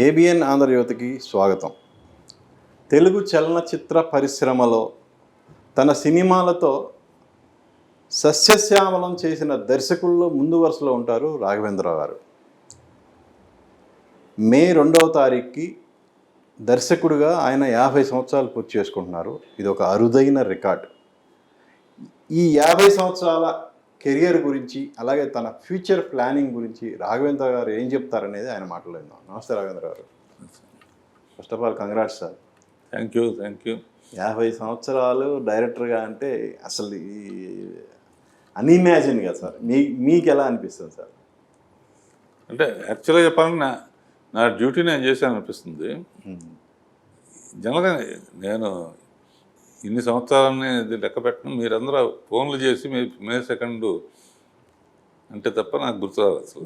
ABN ఆంధ్రజ్యోతికి స్వాగతం. తెలుగు చలనచిత్ర పరిశ్రమలో తన సినిమాలతో సస్యశ్యామలం చేసిన దర్శకుల్లో ముందు వరుసలో ఉంటారు రాఘవేంద్రరావు గారు. మే 2వ తారీఖుకి దర్శకుడిగా ఆయన 50 సంవత్సరాలు పూర్తి చేసుకుంటున్నారు. ఇది ఒక అరుదైన రికార్డ్. ఈ 50 సంవత్సరాల కెరియర్ గురించి, అలాగే తన ఫ్యూచర్ ప్లానింగ్ గురించి రాఘవేంద్ర గారు ఏం చెప్తారనేది ఆయన మాట్లాడదాం. నమస్తే రాఘవేంద్ర గారు. First of all congrats sir. Thank you. 50 సంవత్సరాలు డైరెక్టర్గా అంటే అసలు అన్ఇమాజిన్ కదా సార్. మీకు ఎలా అనిపిస్తుంది సార్? అంటే యాక్చువల్గా చెప్పాలంటే నా డ్యూటీ నేను చేశాను అనిపిస్తుంది. జనరల్గా నేను ఇన్ని సంవత్సరాలని లెక్క పెట్టడం మీరందరూ ఫోన్లు చేసి మే 2 అంటే తప్ప నాకు గుర్తురాదు అసలు.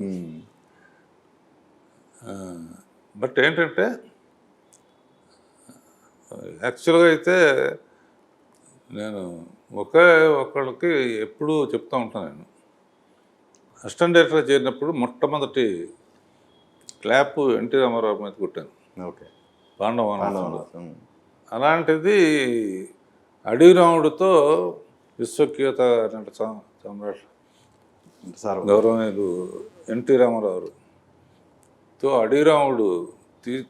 బట్ ఏంటంటే యాక్చువల్గా అయితే నేను ఒకళ్ళకి ఎప్పుడూ చెప్తూ ఉంటాను. నేను అసిస్టెంట్ డైరెక్టర్గా చేరినప్పుడు మొట్టమొదటి క్లాప్ ఎన్టీ రామారావు మీద కొట్టాను. ఓకే. పాండవ. అలాంటిది అడవి రాముడితో విశ్వఖ్యాత నట సామ్రాట్ గౌరవనీయులు ఎన్టీ రామారావుతో అడవి రాముడు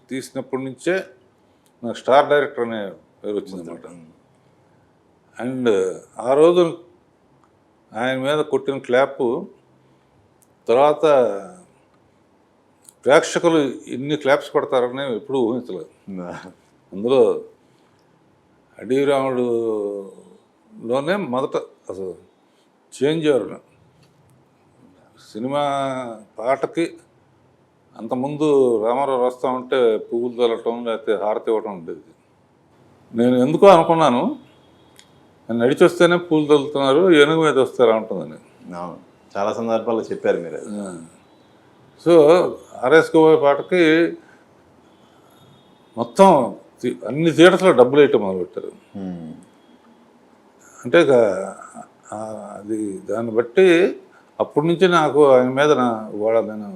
తీసినప్పటి నుంచే నాకు స్టార్ డైరెక్టర్ అనే పేరు వచ్చిందన్నమాట. అండ్ ఆ రోజు ఆయన మీద కొట్టిన క్లాపు తర్వాత ప్రేక్షకులు ఇన్ని క్లాప్స్ కొడతారని ఎప్పుడూ ఊహించలేదు. అందులో అడవి రాముడులోనే మొదట అసలు చేంజ్ అయ్యారు. సినిమా పాటకి అంతకుముందు రామారావు వస్తూ ఉంటే పువ్వులు తల్లటం లేకపోతే హారతి ఇవ్వటం ఉండేది. నేను ఎందుకో అనుకున్నాను, నడిచి వస్తేనే పూలు తల్లుతున్నారు, ఏనుగు మీద వస్తారా ఉంటుందని. చాలా సందర్భాల్లో చెప్పారు మీరు. సో ఆర్ఎస్కోబోయే పాటకి మొత్తం అన్ని థియేటర్స్లో డబ్బులు వేయటం మొదలుపెట్టారు. అంటే అది దాన్ని బట్టి అప్పటి నుంచి నాకు ఆయన మీద నేను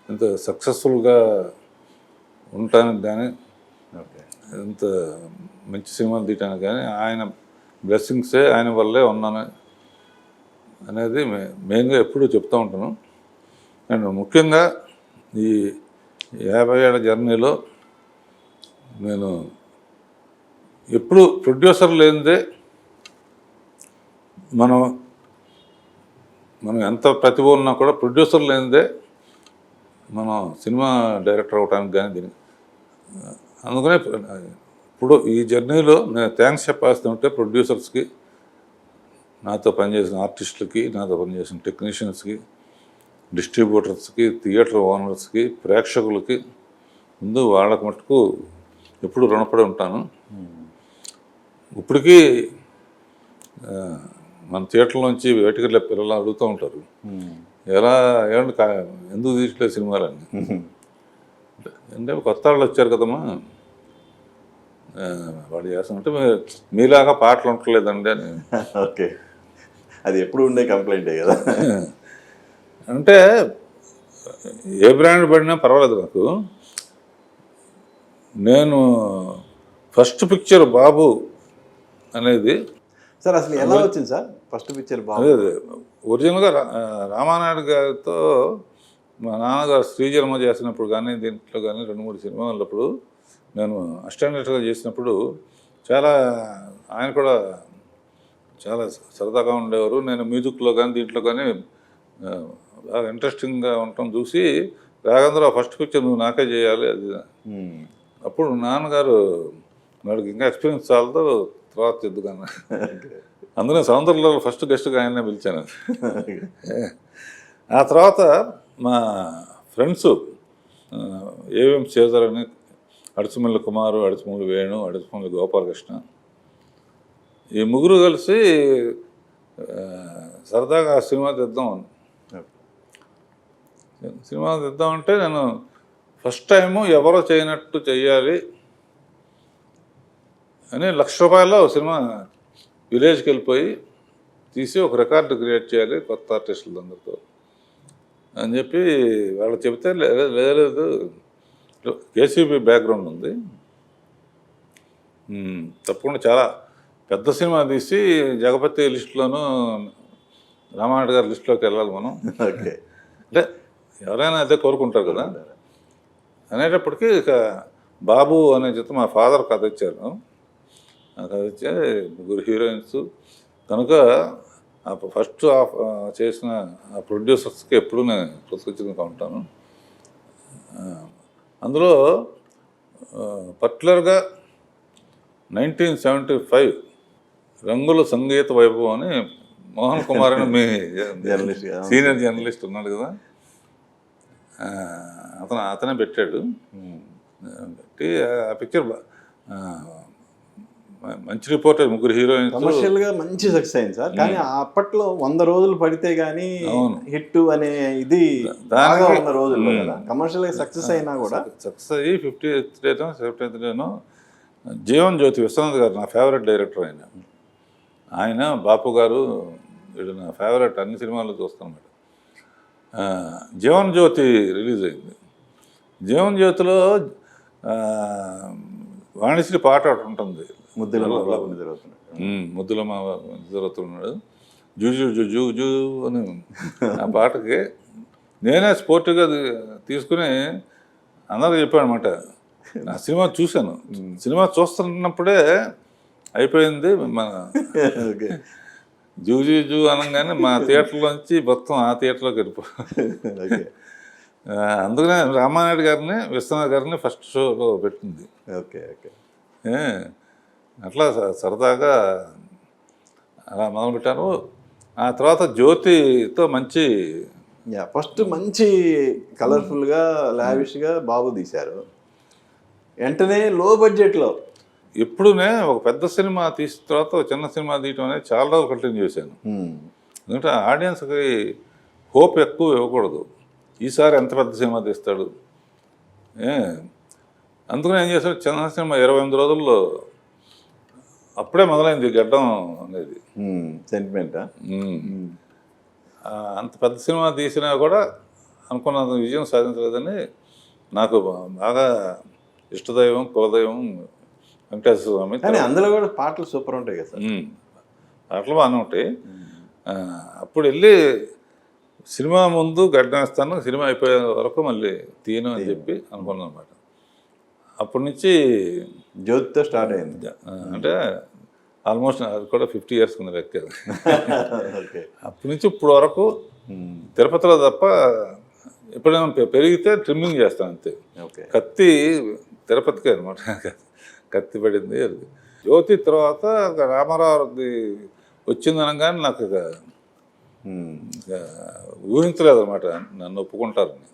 ఎంత సక్సెస్ఫుల్గా ఉంటానికి కానీ, ఎంత మంచి సినిమాలు తీయటానికి కానీ ఆయన బ్లెస్సింగ్సే, ఆయన వల్లే ఉన్నాను అనేది మెయిన్గా ఎప్పుడూ చెప్తూ ఉంటాను. అండ్ ముఖ్యంగా ఈ 50 ఏళ్ల జర్నీలో నేను ఎప్పుడు ప్రొడ్యూసర్ లేనిదే మనం ఎంత ప్రతిభ ఉన్నా కూడా ప్రొడ్యూసర్ లేనిదే మనం సినిమా డైరెక్టర్ అవడానికి కానీ దీనికి అందుకనే ఇప్పుడు ఈ జర్నీలో నేను థ్యాంక్స్ చెప్పాల్సి ఉంటే ప్రొడ్యూసర్స్కి, నాతో పనిచేసిన ఆర్టిస్టులకి, నాతో పనిచేసిన టెక్నీషియన్స్కి, డిస్ట్రిబ్యూటర్స్కి, థియేటర్ ఓనర్స్కి, ప్రేక్షకులకి ముందు వాళ్ళకి మటుకు ఎప్పుడు రుణపడి ఉంటాను. ఇప్పటికీ మన థియేటర్లోంచి బయటకెళ్ళే పిల్లలు అడుగుతూ ఉంటారు, ఏమంటే ఎందుకు తీసలేదు సినిమాలని. అంటే కొత్త వాళ్ళు వచ్చారు కదమ్మా, వాళ్ళు చేస్తామంటే మీలాగా పాటలు ఉండలేదండి అని. ఓకే, అది ఎప్పుడు ఉండే కంప్లైంటే కదా. అంటే ఏ బ్రాండ్ పడినా పర్వాలేదు నాకు. నేను ఫస్ట్ పిక్చర్ బాబు అనేది సార్ అసలు ఎలా వచ్చింది సార్ ఫస్ట్ పిక్చర్ బాబు? అదే ఒరిజినల్గా రామానాయుడు గారితో మా నాన్నగారు శ్రీజన్మ చేసినప్పుడు కానీ, దీంట్లో కానీ 2-3 సినిమాలు ఉన్నప్పుడు నేను అసిస్టెంట్ డైరెక్టర్గా చేసినప్పుడు ఆయన కూడా చాలా సరదాగా ఉండేవారు. నేను మ్యూజిక్లో కానీ దీంట్లో కానీ బాగా ఇంట్రెస్టింగ్గా ఉండటం చూసి, రాఘవేంద్రరావు ఫస్ట్ పిక్చర్ నువ్వు నాకే చేయాలి అది. అప్పుడు నాన్నగారు వాడికి ఇంకా ఎక్స్పీరియన్స్ చాలతో తర్వాత చెద్దుకన్నా, అందులో సౌందర్యలో ఫస్ట్ గెస్ట్గా ఆయన్నే పిలిచాను. ఆ తర్వాత మా ఫ్రెండ్స్ ఏవిఎం చేజర్ అని, అడుచుమల్లి కుమారు, అడుచుమల్లి వేణు, అడుచుమల్లి గోపాలకృష్ణ, ఈ ముగ్గురు కలిసి సరదాగా సినిమా తీద్దామంటే నేను ఫస్ట్ టైము ఎవరో చేయనట్టు చెయ్యాలి అని ₹1,00,000 సినిమా విలేజ్కి వెళ్ళిపోయి తీసి ఒక రికార్డు క్రియేట్ చేయాలి కొత్త ఆర్టిస్టులందరితో అని చెప్పి వాళ్ళు చెబితే లేదు కేసీబీ బ్యాక్గ్రౌండ్ ఉంది. తప్పకుండా చాలా పెద్ద సినిమా తీసి జగపతి లిస్టులోను రామానాయుడు గారి లిస్టులోకి వెళ్ళాలి మనం. ఓకే. అంటే ఎవరైనా అదే కోరుకుంటారు కదా. అనేటప్పటికీ ఇక బాబు అనే చేత మా ఫాదర్ కథ ఇచ్చారు. ఆ కథ ఇచ్చే ముగ్గురు హీరోయిన్స్ కనుక ఫస్ట్ చేసిన ఆ ప్రొడ్యూసర్స్కి ఎప్పుడు నేను కృతజ్ఞతగా ఉంటాను. అందులో పర్టికులర్గా 1975 రంగుల సంగీత వైభవం అని మోహన్ కుమార్ అని మీ జర్నలిస్ట్, సీనియర్ జర్నలిస్ట్ ఉన్నాడు కదా, అతనే పెట్టాడు. పెట్టి ఆ పిక్చర్ మంచి రిపోర్టర్, ముగ్గురు హీరోయిన్స్. కమర్షియల్ గా మంచి సక్సెస్ అయింది సార్. కానీ అప్పట్లో 100 రోజులు పడితే గానీ హిట్ అనే ఇది బాగా ఉన్న రోజుల్లో కదా. కమర్షియల్ గా సక్సెస్ అయినా కూడా సక్సెస్ అయ్యి 50th డేనో 70th డేనో జీవన్ జ్యోతి విశ్వనాథ్ గారు నా ఫేవరెట్ డైరెక్టర్. ఆయన బాపు గారు వీడు నా ఫేవరెట్, అన్ని సినిమాలు చూస్తాను. జీవన్ జ్యోతి రిలీజ్ అయింది. జీవన్ జ్యోతిలో వాణిశ్రీ పాట ఒకటి ఉంటుంది, ముద్దుల మా నిద్రవుతున్నాడు జూ జూ జూ జూ జూ అని. ఆ పాటకి నేనే స్పోర్టివ్గా తీసుకుని అందరూ చెప్పానమాట. నా సినిమా చూశాను. సినిమా చూస్తున్నప్పుడే అయిపోయింది మన జూ జూ జూ అనగానే మా థియేటర్లోంచి మొత్తం ఆ థియేటర్లోకి వెళ్ళిపోయి. అందుకనే రామానాయుడు గారిని విశ్వనాథ్ గారిని ఫస్ట్ షోలో పెట్టింది. Okay okay. అట్లా సరదాగా అలా మొదలుపెట్టాను. ఆ తర్వాత జ్యోతితో మంచి ఫస్ట్ మంచి కలర్ఫుల్గా లావిష్గా బాబు తీశారు. వెంటనే లో బడ్జెట్లో ఎప్పుడునే ఒక పెద్ద సినిమా తీసిన తర్వాత ఒక చిన్న సినిమా తీయటం అనేది చాలా రోజులు కంటిన్యూ చేశాను. ఎందుకంటే ఆడియన్స్కి హోప్ ఎక్కువ ఇవ్వకూడదు, ఈసారి ఎంత పెద్ద సినిమా తీస్తాడు. అందుకని ఏం చేశాడు, చిన్న సినిమా 28 రోజుల్లో అప్పుడే మొదలైంది గడ్డం అనేది. సెంటిమెంటా? అంత పెద్ద సినిమా తీసినా కూడా అనుకున్న విజయం సాధించలేదని నాకు బాగా ఇష్టదైవం, కులదైవం వెంకటేశ్వర స్వామి. కానీ అందులో కూడా పాటలు సూపర్ ఉంటాయి కదా సార్. పాటలు బాగానే ఉంటాయి. అప్పుడు వెళ్ళి సినిమా ముందు గడ్డం వేస్తాను, సినిమా అయిపోయే వరకు మళ్ళీ తీయను అని చెప్పి అనుకున్నాను అనమాట. అప్పటి నుంచి జ్యోతితో స్టార్ట్ అయింది. అంటే ఆల్మోస్ట్ అది కూడా 50 years కింద లెక్కేది. అప్పటి నుంచి ఇప్పుడు వరకు తిరుపతిలో తప్ప ఎప్పుడైనా పెరిగితే ట్రిమ్మింగ్ చేస్తాను అంతే. కత్తి తిరుపతికే అనమాట, కత్తి పడింది. అది జ్యోతి తర్వాత రామారావుది వచ్చింది అనగానే నాకు ఇక ఊహించలేదు అనమాట నన్ను ఒప్పుకుంటారని.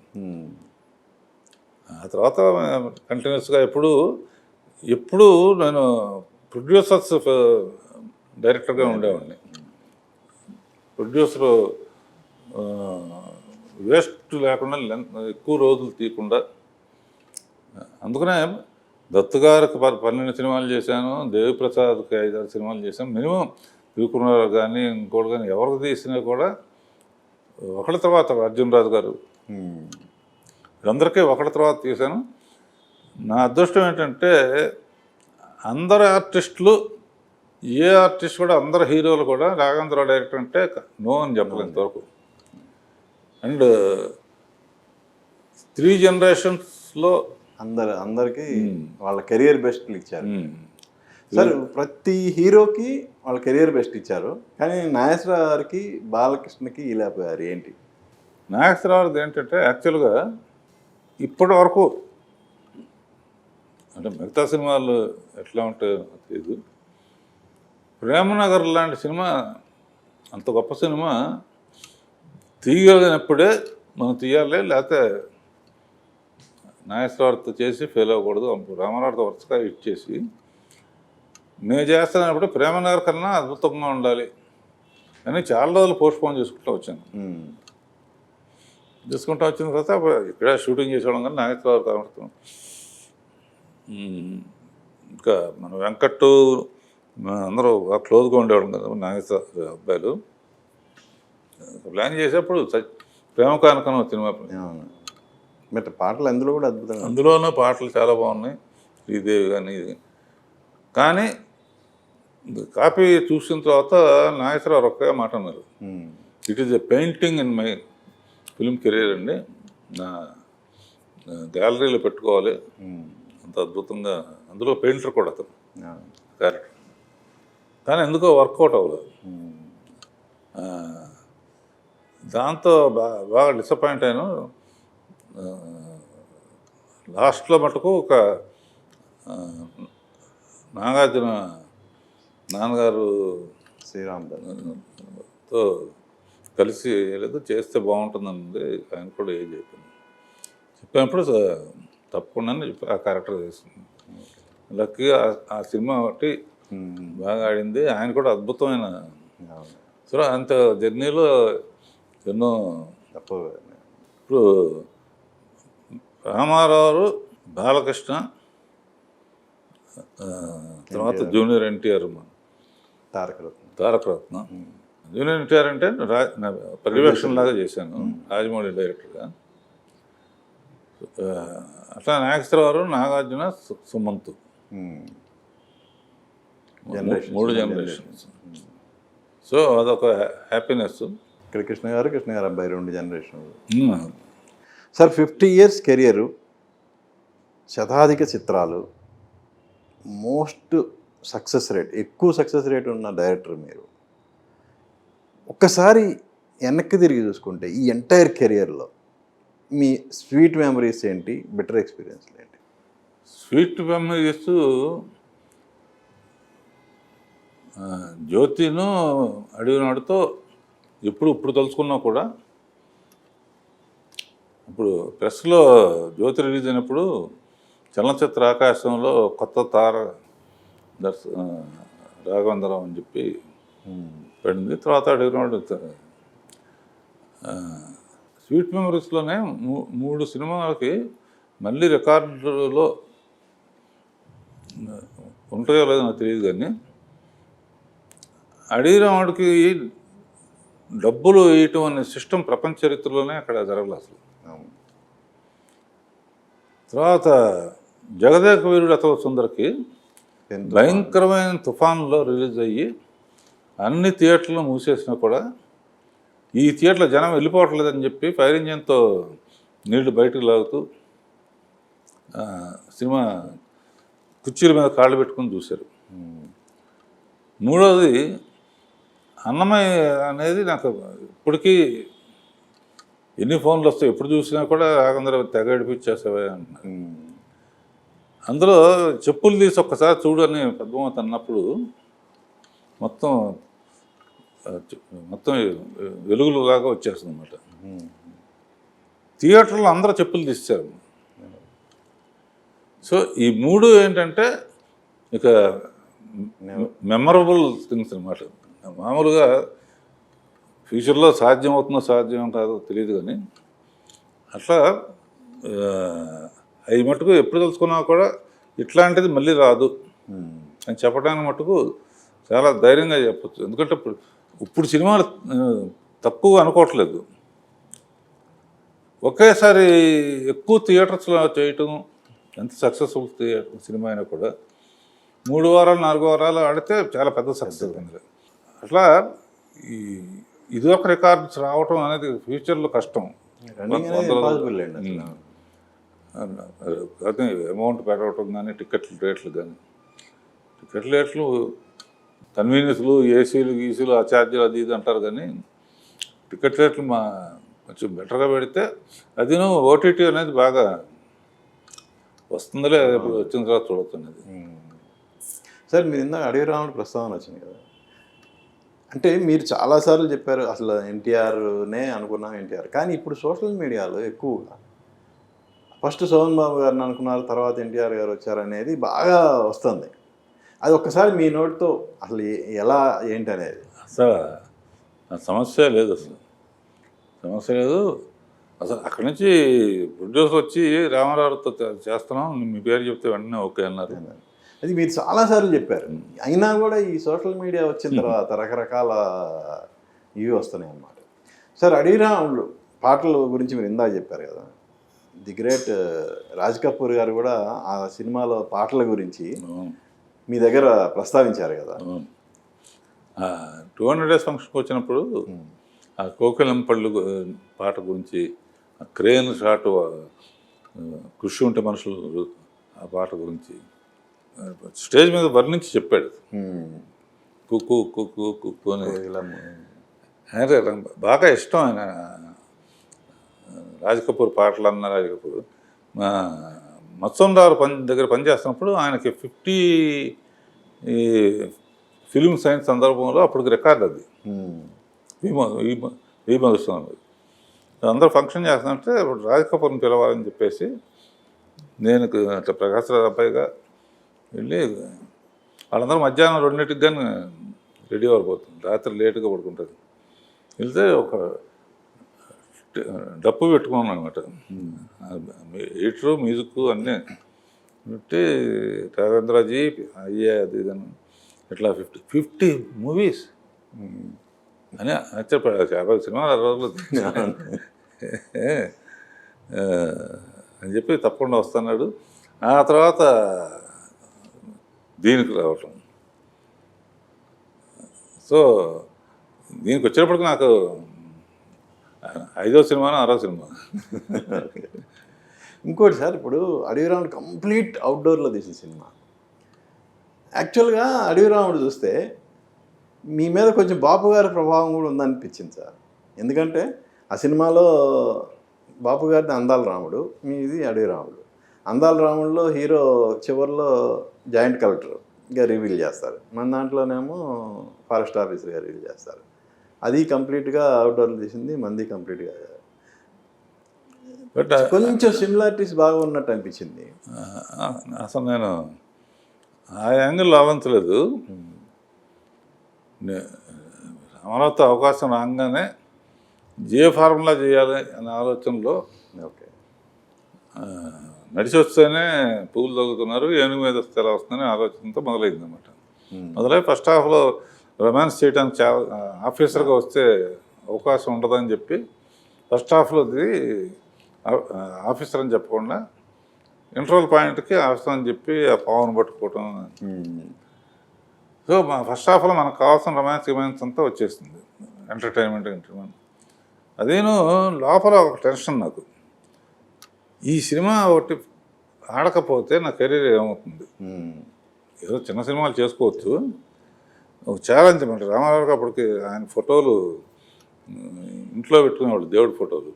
ఆ తర్వాత కంటిన్యూస్గా ఎప్పుడు నేను ప్రొడ్యూసర్స్ డైరెక్టర్గా ఉండేవాడిని. ప్రొడ్యూసరు వేస్ట్ లేకుండా ఎక్కువ రోజులు తీయకుండా. అందుకనే దత్తు గారికి 12 సినిమాలు చేశాను, దేవిప్రసాద్కి 5-6 సినిమాలు చేశాను. మినిమం తిరుకున్నారు కానీ ఇంకోటి కానీ ఎవరికి తీసినా కూడా ఒకళ్ళ తర్వాత అర్జున్ రాజు గారు వీళ్ళందరికీ ఒకళ్ళ తర్వాత తీశాను. నా అదృష్టం ఏంటంటే అందరు ఆర్టిస్టులు, ఏ ఆర్టిస్ట్ కూడా, అందరు హీరోలు కూడా రాఘవేంద్రరావు డైరెక్టర్ అంటే నో అని చెప్పలేదు ఇంతవరకు. అండ్ 3 generations అందరికి వాళ్ళ కెరియర్ బెస్ట్ ఇచ్చారు సార్. ప్రతి హీరోకి వాళ్ళ కెరియర్ బెస్ట్ ఇచ్చారు, కానీ నాగేశ్వరరావు గారికి బాలకృష్ణకి ఇలా పోయారు ఏంటి? నాగేశ్వరరావు ఏంటంటే యాక్చువల్గా ఇప్పటి వరకు అంటే మిగతా సినిమాలు ఎట్లా ఉంటాయో తెలియదు, ప్రేమనగర్ లాంటి సినిమా అంత గొప్ప సినిమా తీయగలిగినప్పుడే మనం తీయాలి, లేకపోతే నాగేశ్వరరావుతో చేసి ఫెయిల్ అవ్వకూడదు. రామారావుతో వరుసగా హిట్ చేసి నేను చేస్తున్నప్పుడు ప్రేమనగర్ కన్నా అద్భుతంగా ఉండాలి అని చాలా రోజులు పోస్ట్పోన్ చేసుకుంటూ వచ్చాను. వచ్చిన తర్వాత ఇక్కడ షూటింగ్ చేసేవాళ్ళం కానీ నాగేశ్వరరావు కనబడుతున్నాం. ఇంకా మన వెంకట్ అందరూ క్లోజ్గా ఉండేవాళ్ళం కదా నాగేశ్వర అబ్బాయిలు. ప్లాన్ చేసేప్పుడు ప్రేమ కానుకను సినిమా బట్ పాటలు అందులో కూడా అద్భుతంగా అందులోనూ పాటలు చాలా బాగున్నాయి, శ్రీదేవి కానీ ఇది. కానీ కాపీ చూసిన తర్వాత నాగేశ్వరరావు ఒకే మాట అన్నారు, it is a painting in my film career అండి, నా గ్యాలరీలో పెట్టుకోవాలి, అంత అద్భుతంగా. అందులో పెయింటర్ కూడా అతను క్యారెక్టర్, కానీ ఎందుకో వర్కౌట్ అవ్వలేదు. దాంతో బాగా డిసప్పాయింట్ అయ్యాను. లాస్ట్లో మటుకు ఒక నాగార్జున నాన్నగారు శ్రీరామ్తో కలిసి లేదు చేస్తే బాగుంటుందండి, ఆయన కూడా ఏం చెప్పినప్పుడు తప్పకుండా చెప్పి ఆ క్యారెక్టర్ చేసింది. లక్కీగా ఆ సినిమా ఒకటి బాగా ఆడింది. ఆయన కూడా అద్భుతమైన సో అంత జర్నీలో ఎన్నో ఇప్పుడు రామారావు, బాలకృష్ణ, తర్వాత జూనియర్ ఎన్టీఆర్, తారకరత్న. జూనియర్ ఎన్టీఆర్ అంటే పర్యవేక్షణ లాగా చేశాను రాజమౌళి డైరెక్టర్గా. అట్లా నాగేశ్వరరావు, నాగార్జున, సుమంత్, 3 జనరేషన్స్. సో అదొక హ్యాపీనెస్. ఇక్కడ కృష్ణ గారు అబ్బాయి 2 జనరేషన్లు. సార్ 50 years కెరియరు, శతాధిక చిత్రాలు, మోస్ట్ సక్సెస్ రేట్, ఎక్కువ సక్సెస్ రేట్ ఉన్న డైరెక్టర్ మీరు. ఒక్కసారి వెనక్కి తిరిగి చూసుకుంటే ఈ ఎంటైర్ కెరియర్లో మీ స్వీట్ మెమరీస్ ఏంటి, బెటర్ ఎక్స్పీరియన్స్లు ఏంటి? స్వీట్ మెమరీస్ జ్యోతిను అడిగినాడుతో ఇప్పుడు తలుచుకున్నా కూడా, ఇప్పుడు ప్రెస్లో జ్యోతి రిలీజ్ అయినప్పుడు చలనచిత్ర ఆకాశంలో కొత్త తార రాఘవేంద్రరావు అని చెప్పి పడింది. తర్వాత అడిగినాడు. స్వీట్ మెమరీస్లోనే 3 సినిమాలకి మళ్ళీ రికార్డులో ఉంటాయో లేదో నాకు తెలియదు, కానీ అడిగినవాడికి డబ్బులు వేయటం అనే సిస్టమ్ ప్రపంచ చరిత్రలోనే అక్కడ జరగలేదు అసలు. తర్వాత జగదేక వీరుడు అతవ సుందరికి భయంకరమైన తుఫాన్లో రిలీజ్ అయ్యి అన్ని థియేటర్లు మూసేసినా కూడా ఈ థియేటర్లో జనం వెళ్ళిపోవట్లేదని చెప్పి ఫైర్ ఇంజిన్తో నీళ్లు బయటకు లాగుతూ సినిమా కుర్చీల మీద కాళ్ళు పెట్టుకుని చూశారు. మూడవది అన్నమయ్య అనేది నాకు ఇప్పటికీ ఎన్ని ఫోన్లు వస్తాయి, ఎప్పుడు చూసినా కూడా రాగందరూ తెగ ఏడిపించేసేవే అంటున్నారు. అందులో చెప్పులు తీసి ఒక్కసారి చూడు అని పద్మావతి అన్నప్పుడు మొత్తం వెలుగులులాగా వచ్చేస్తుంది అన్నమాట. థియేటర్లో అందరూ చెప్పులు తీస్తారు. సో ఈ 3 ఏంటంటే ఇక మెమరబుల్ థింగ్స్ అన్నమాట. మామూలుగా ఫ్యూచర్లో సాధ్యం అవుతుందో సాధ్యం కాదో తెలియదు, కానీ అట్లా అవి మటుకు ఎప్పుడు తెలుసుకున్నా కూడా ఇట్లాంటిది మళ్ళీ రాదు అని చెప్పడానికి మటుకు చాలా ధైర్యంగా చెప్పచ్చు. ఎందుకంటే ఇప్పుడు సినిమాలు తక్కువ అనుకోవట్లేదు. ఒకేసారి ఎక్కువ థియేటర్స్లో చేయటం, ఎంత సక్సెస్ఫుల్ సినిమా అయినా కూడా 3 వారాలు 4 వారాలు ఆడితే చాలా పెద్ద సక్సెస్ ఉంది. అట్లా ఇది ఒక రికార్డ్స్ రావటం అనేది ఫ్యూచర్లో కష్టం. అదే అమౌంట్ పెరగటం కానీ, టికెట్ల రేట్లు కన్వీనియన్స్లు, ఏసీలు, గీసీలు, ఆ ఛార్జీలు అది ఇది అంటారు, కానీ టికెట్ రేట్లు కొంచెం బెటర్గా పెడితే అదిను ఓటీటీ అనేది బాగా వస్తుందిలే, వచ్చిన తర్వాత చూడొచ్చున్నది. సార్ మీరు ఇందాక అడవి రాముడు ప్రస్తావన వచ్చింది కదా, అంటే మీరు చాలాసార్లు చెప్పారు అసలు ఎన్టీఆర్నే అనుకున్నాం ఎన్టీఆర్, కానీ ఇప్పుడు సోషల్ మీడియాలో ఎక్కువగా ఫస్ట్ సోహన్ బాబు గారిని అనుకున్నారు, తర్వాత ఎన్టీఆర్ గారు వచ్చారనేది బాగా వస్తుంది. అది ఒక్కసారి మీ నోటితో అసలు ఎలా ఏంటి అనేది. అసలు సమస్య లేదు, సమస్య లేదు. అసలు అక్కడి నుంచి ప్రొడ్యూసర్ వచ్చి రామారావుతో చేస్తున్నాం, మీ పేరు చెప్తే వెంటనే ఓకే అన్నారు. అది మీరు చాలాసార్లు చెప్పారు. అయినా కూడా ఈ సోషల్ మీడియా వచ్చిన తర్వాత రకరకాల ఇవి వస్తున్నాయి అన్నమాట. సార్ అడవి రాముడు పాటల గురించి మీరు ఇందాక చెప్పారు కదా, ది గ్రేట్ రాజ్ కపూర్ గారు కూడా ఆ సినిమాలో పాటల గురించి అవును. మీ దగ్గర ప్రస్తావించారు కదా. అవును. 200 డేస్ ఫంక్షన్కి వచ్చినప్పుడు ఆ కోకిలంపళ్ళు పాట గురించి, ఆ క్రేన్ షాట్, కృషి ఉంటే మనుషులు ఆ పాట గురించి స్టేజ్ మీద వర్ణించి చెప్పాడు. కుక్కు కుక్కు కుక్కు అని. అదే బాగా ఇష్టం ఆయన రాజ్ కపూర్ పాటలు అన్న. రాజ్ కపూర్ మా మత్సంరావు దగ్గర పనిచేస్తున్నప్పుడు ఆయనకి 50 ఫిలిం సైన్స్ సందర్భంలో అప్పటికి రికార్డు అది. ఈ మధుస్వామి అందరూ ఫంక్షన్ చేస్తానంటే ఇప్పుడు రాజ్ కపూర్ని పిలవాలని చెప్పేసి నేను అట్లా ప్రకాశరావు అబ్బాయిగా వెళ్ళి వాళ్ళందరూ మధ్యాహ్నం 2ంటికి కానీ రెడీ అవ్వబోతుంది, రాత్రి లేటుగా పడుకుంటుంది. వెళ్తే ఒక డప్పు పెట్టుకున్నాను అనమాట, హీటరు మ్యూజిక్ అన్నీ పెట్టి రాఘవేంద్రజీ అయ్యే అది ఇదని ఇట్లా 50 మూవీస్ అని చెప్పాడు. 50 సినిమాలు 60 రోజులు అని చెప్పి తప్పకుండా వస్తున్నాడు. ఆ తర్వాత దీనికి రావటం. సో దీనికి వచ్చేటప్పటికి నాకు 5వ సినిమానో 6వ సినిమా. ఇంకోటి సార్, ఇప్పుడు అడవిరాముడు కంప్లీట్ అవుట్డోర్లో తీసిన సినిమా. యాక్చువల్గా అడవిరాముడు చూస్తే మీ మీద కొంచెం బాపు గారి ప్రభావం కూడా ఉందనిపించింది సార్. ఎందుకంటే ఆ సినిమాలో బాపు గారిది అందాల రాముడు, మీది అడవిరాముడు. అందాల రాముడులో హీరో చివరిలో జాయింట్ కలెక్టర్గా రివీల్ చేస్తారు, మన దాంట్లోనేమో ఫారెస్ట్ ఆఫీసర్గా రివీల్ చేస్తారు. అది కంప్లీట్గా అవుట్డోర్లో తీసింది, మంది కంప్లీట్గా. బట్ కొంచెం సిమిలారిటీస్ బాగా ఉన్నట్టు అనిపించింది. అసలు నేను ఆ యాంగిల్లో ఆలోచించలేదు. రామారావుతో అవకాశం రాగానే జే ఫార్ములా చేయాలి అనే ఆలోచనలో ఓకే నడిచి వస్తేనే పువ్వులు తగ్గుతున్నారు, ఏనుగు మీద వస్తే ఎలా వస్తుందనే ఆలోచనతో మొదలైంది అనమాట. మొదలై ఫస్ట్ హాఫ్లో రొమాన్స్ చేయడానికి చాలా ఆఫీసర్గా వస్తే అవకాశం ఉండదని చెప్పి ఫస్ట్ హాఫ్లో ఆఫీసర్ అని చెప్పకుండా ఇంటర్వల్ పాయింట్కి ఆఫీసర్ అని చెప్పి ఆ పావును పట్టుకోవటం. సో మా ఫస్ట్ హాఫ్లో మనకు కావాల్సిన రొమాన్స్ అంతా వచ్చేసింది, ఎంటర్టైన్మెంట్. అదేను లోపల ఒక టెన్షన్ నాకు, ఈ సినిమా ఒకటి ఆడకపోతే నా కెరీర్ ఏమవుతుంది. ఏదో చిన్న సినిమాలు చేసుకోవచ్చు, ఒక ఛాలెంజ్ అనమాట. రామారావుకి అప్పటికి ఆయన ఫోటోలు ఇంట్లో పెట్టుకునేవాళ్ళు, దేవుడి ఫోటోలు.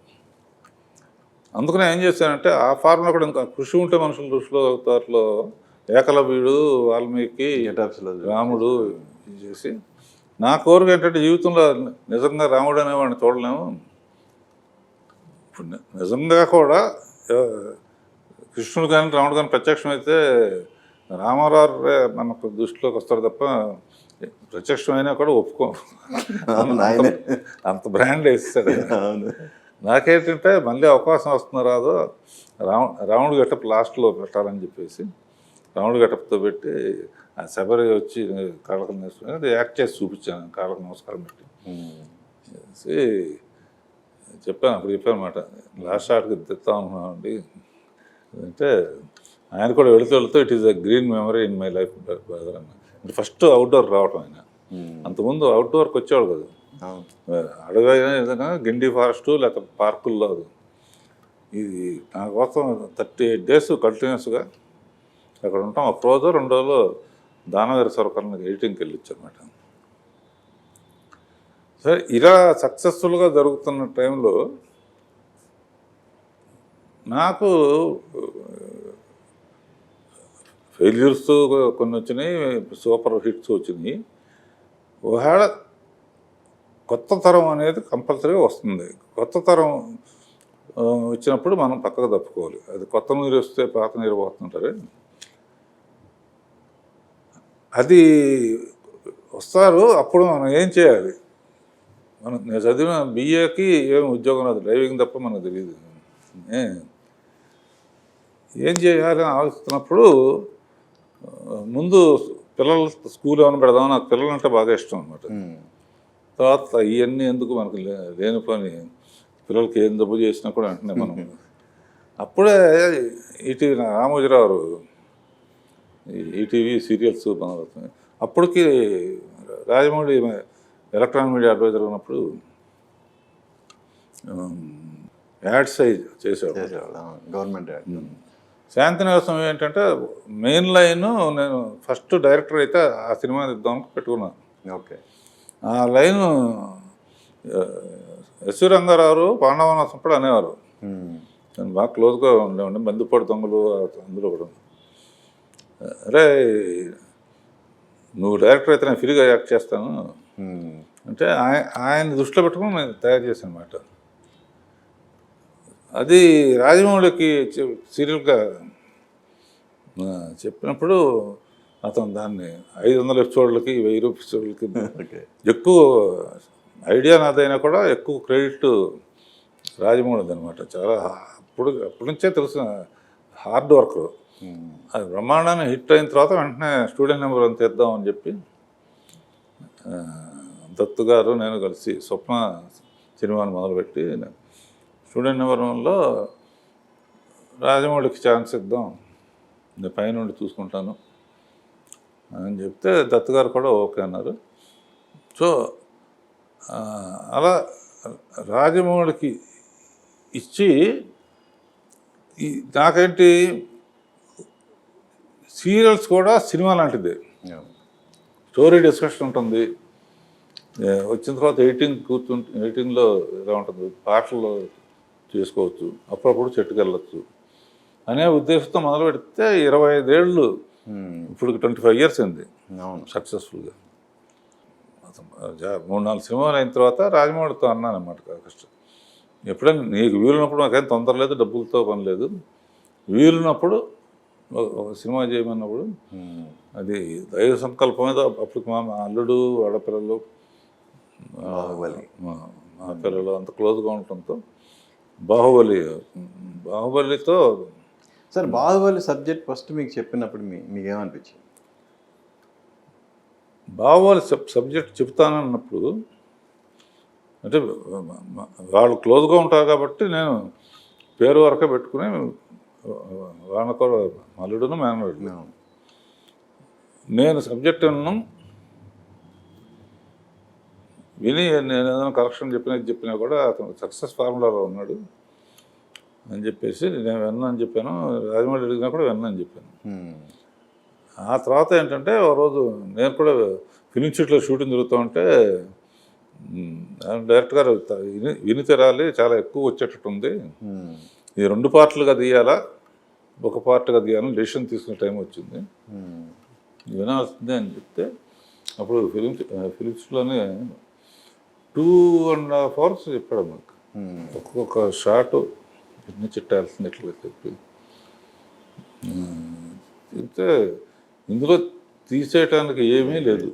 అందుకనే ఏం చేశానంటే ఆ ఫార్ములా కూడా ఇంకా కృషి ఉంటే మనుషులు దృష్టిలో అవుతారులో ఏకలవ్యుడు, వాల్మీకి, రాముడు చేసి నా కోరిక ఏంటంటే జీవితంలో నిజంగా రాముడు అనేవాడిని చూడలేము. ఇప్పుడు నిజంగా కూడా కృష్ణుడు కానీ రాముడు కానీ ప్రత్యక్షమైతే రామారావు మనకు దృష్టిలోకి వస్తారు తప్ప ప్రత్యక్షమైనా కూడా ఒప్పుకో, అంత బ్రాండ్ వేస్తాడు. నాకేంటంటే మళ్ళీ అవకాశం వస్తుందో రాదో రాముడు గెటప్ లాస్ట్లో పెట్టాలని చెప్పేసి రాముడు గెటప్తో పెట్టి ఆ శబరి వచ్చి కాళ్ళకు నేర్చుకుని యాక్ట్ చేసి చూపించాను, కాళ్ళకు నమస్కారం పెట్టి చెప్పాను. అప్పుడు చెప్పానమాట, లాస్ట్ షాట్కి తెస్తా ఉన్నామండి అంటే ఆయన కూడా వెళుతూ it is a green memory in my life brother అన్న. అంటే ఫస్ట్ అవుట్డోర్ రావటం ఆయన. అంతకుముందు అవుట్డోర్కి వచ్చేవాడు కదా, అడవి ఏదైనా గిండి ఫారెస్టు లేకపోతే పార్కుల్లో. ఇది నా కోసం 38 డేస్ కంటిన్యూస్గా అక్కడ ఉంటాం. ఒక రోజు 2 రోజులు దానవీర సర్కార్ని ఎడిటింగ్కి వెళ్ళొచ్చు అనమాట. సరే ఇలా సక్సెస్ఫుల్గా జరుగుతున్న టైంలో నాకు ఫెయిల్యూర్స్ కొన్ని వచ్చినాయి, సూపర్ హిట్స్ వచ్చినాయి. ఒకవేళ కొత్త తరం అనేది కంపల్సరీగా వస్తుంది. కొత్త తరం వచ్చినప్పుడు మనం పక్కకు తప్పుకోవాలి. అది కొత్త నీరు వస్తే పాత నీరు పోతుంటారు. అది వస్తారు, అప్పుడు మనం ఏం చేయాలి? నేను చదివిన బిఏకి ఏం ఉద్యోగం రాదు, డ్రైవింగ్ తప్ప మనకు తెలియదు. ఏం చేయాలి అని ఆలోచిస్తున్నప్పుడు ముందు పిల్లల స్కూల్ ఏమైనా పెడదాం, నాకు పిల్లలు అంటే బాగా ఇష్టం అనమాట. తర్వాత ఇవన్నీ ఎందుకు మనకు లేని పని, పిల్లలకి ఏం జబ్బు చేసినా కూడా వెంటనే మనం అప్పుడే ఈటీవీ రామోజీరావు గారు ఈటీవీ సీరియల్స్ మొదలవుతున్నాయి. అప్పటికి రాజమౌళి ఎలక్ట్రానిక్ మీడియా అడ్వైజర్ ఉన్నప్పుడు యాడ్స్ చేసేవాడు. గవర్నమెంట్ శాంతినివాసం ఏంటంటే మెయిన్ లైన్ నేను ఫస్ట్ డైరెక్టర్ అయితే ఆ సినిమా ఇద్దాం పెట్టుకున్నాను. ఓకే. ఆ లైను ఎస్వి రంగారావు పాండవనాథం కూడా అనేవారు. నేను బాగా క్లోజ్గా ఉండేవాడిని. బందిపోటు దొంగలు అందులో కూడా. అరే నువ్వు డైరెక్టర్ అయితే నేను ఫ్రీగా యాక్ట్ చేస్తాను అంటే ఆయన దృష్టిలో పెట్టుకుని నేను తయారు చేశాను అన్నమాట. అది రాజమౌళికి సీరియల్గా చెప్పినప్పుడు అతను దాన్ని 500 ఎపిసోడ్లకి 1000 ఎపిసోడ్లకి ఎక్కువ ఐడియా నాదైనా కూడా ఎక్కువ క్రెడిట్ రాజమౌళిది అనమాట. చాలా అప్పటి నుంచే తెలిసిన హార్డ్ వర్క్. అది బ్రహ్మాండాన్ని హిట్ అయిన తర్వాత వెంటనే స్టూడెంట్ నెంబర్ 1 తీద్దామని చెప్పి దత్తు గారు నేను కలిసి స్వప్న సినిమాను మొదలుపెట్టి స్టూడెంట్ నెంబర్ 1లో రాజమౌళికి ఛాన్స్ ఇద్దాం, నేను పైనుండి చూసుకుంటాను అని చెప్తే దత్తు గారు కూడా ఓకే అన్నారు. సో అలా రాజమౌళికి ఇచ్చి నాకేంటి సీరియల్స్ కూడా సినిమా లాంటిదే. స్టోరీ డిస్కషన్ ఉంటుంది. వచ్చిన తర్వాత ఎడిటింగ్లో ఎలా ఉంటుంది, పాటలు చేసుకోవచ్చు, అప్పుడప్పుడు చెట్టుకు వెళ్ళచ్చు అనే ఉద్దేశంతో మొదలు పెడితే 25 ఏళ్ళు, ఇప్పుడు 25 ఇయర్స్ అయింది సక్సెస్ఫుల్గా. 3-4 సినిమాలు అయిన తర్వాత రాజమౌళితో అన్నాను అన్నమాట, కష్టం ఎప్పుడైనా నీకు వీలున్నప్పుడు, నాకేం తొందర లేదు, డబ్బులతో పని లేదు, వీలున్నప్పుడు ఒక సినిమా చేయమన్నప్పుడు అది దైవ సంకల్పం మీద. అప్పటికి మా అల్లుడు ఆడపిల్లలు మా పిల్లలు అంత క్లోజ్గా ఉండటంతో బాహుబలితో సార్, బాహుబలి సబ్జెక్ట్ ఫస్ట్ మీకు చెప్పినప్పుడు మీకేమనిపించింది? బాహుబలి సబ్జెక్ట్ చెప్తానన్నప్పుడు అంటే వాళ్ళు క్లోజ్గా ఉంటారు కాబట్టి నేను పేరు వరకే పెట్టుకుని వాళ్ళకు అల్లుడును మేనల్లుడు నేను సబ్జెక్ట్ విని నేను ఏదైనా కరెక్షన్ చెప్పినా కూడా అతను సక్సెస్ ఫార్ములాలో ఉన్నాడు అని చెప్పేసి నేను విన్నాను చెప్పాను. రాజమౌళి అడిగినా కూడా విన్నాను చెప్పాను. ఆ తర్వాత ఏంటంటే ఒక రోజు నేను కూడా ఫిలిం సిటీలో షూటింగ్ జరుగుతూ ఉంటే డైరెక్టర్ గారు విని తెరాలి, చాలా ఎక్కువ వచ్చేటట్టు ఉంది, ఇది 2 పార్ట్లుగా తీయాలా, ఒక పార్ట్గా తీయాలని డెసిషన్ తీసుకునే టైం వచ్చింది, వినాల్సిందే అని చెప్తే అప్పుడు ఫిలిం సిటీలోనే 2.5 hours చెప్పాడు మాకు. ఒక్కొక్క షాటు ఎన్ని చిట్టాల్సినట్లు చెప్పి చెప్తే ఇందులో తీసేయటానికి ఏమీ లేదు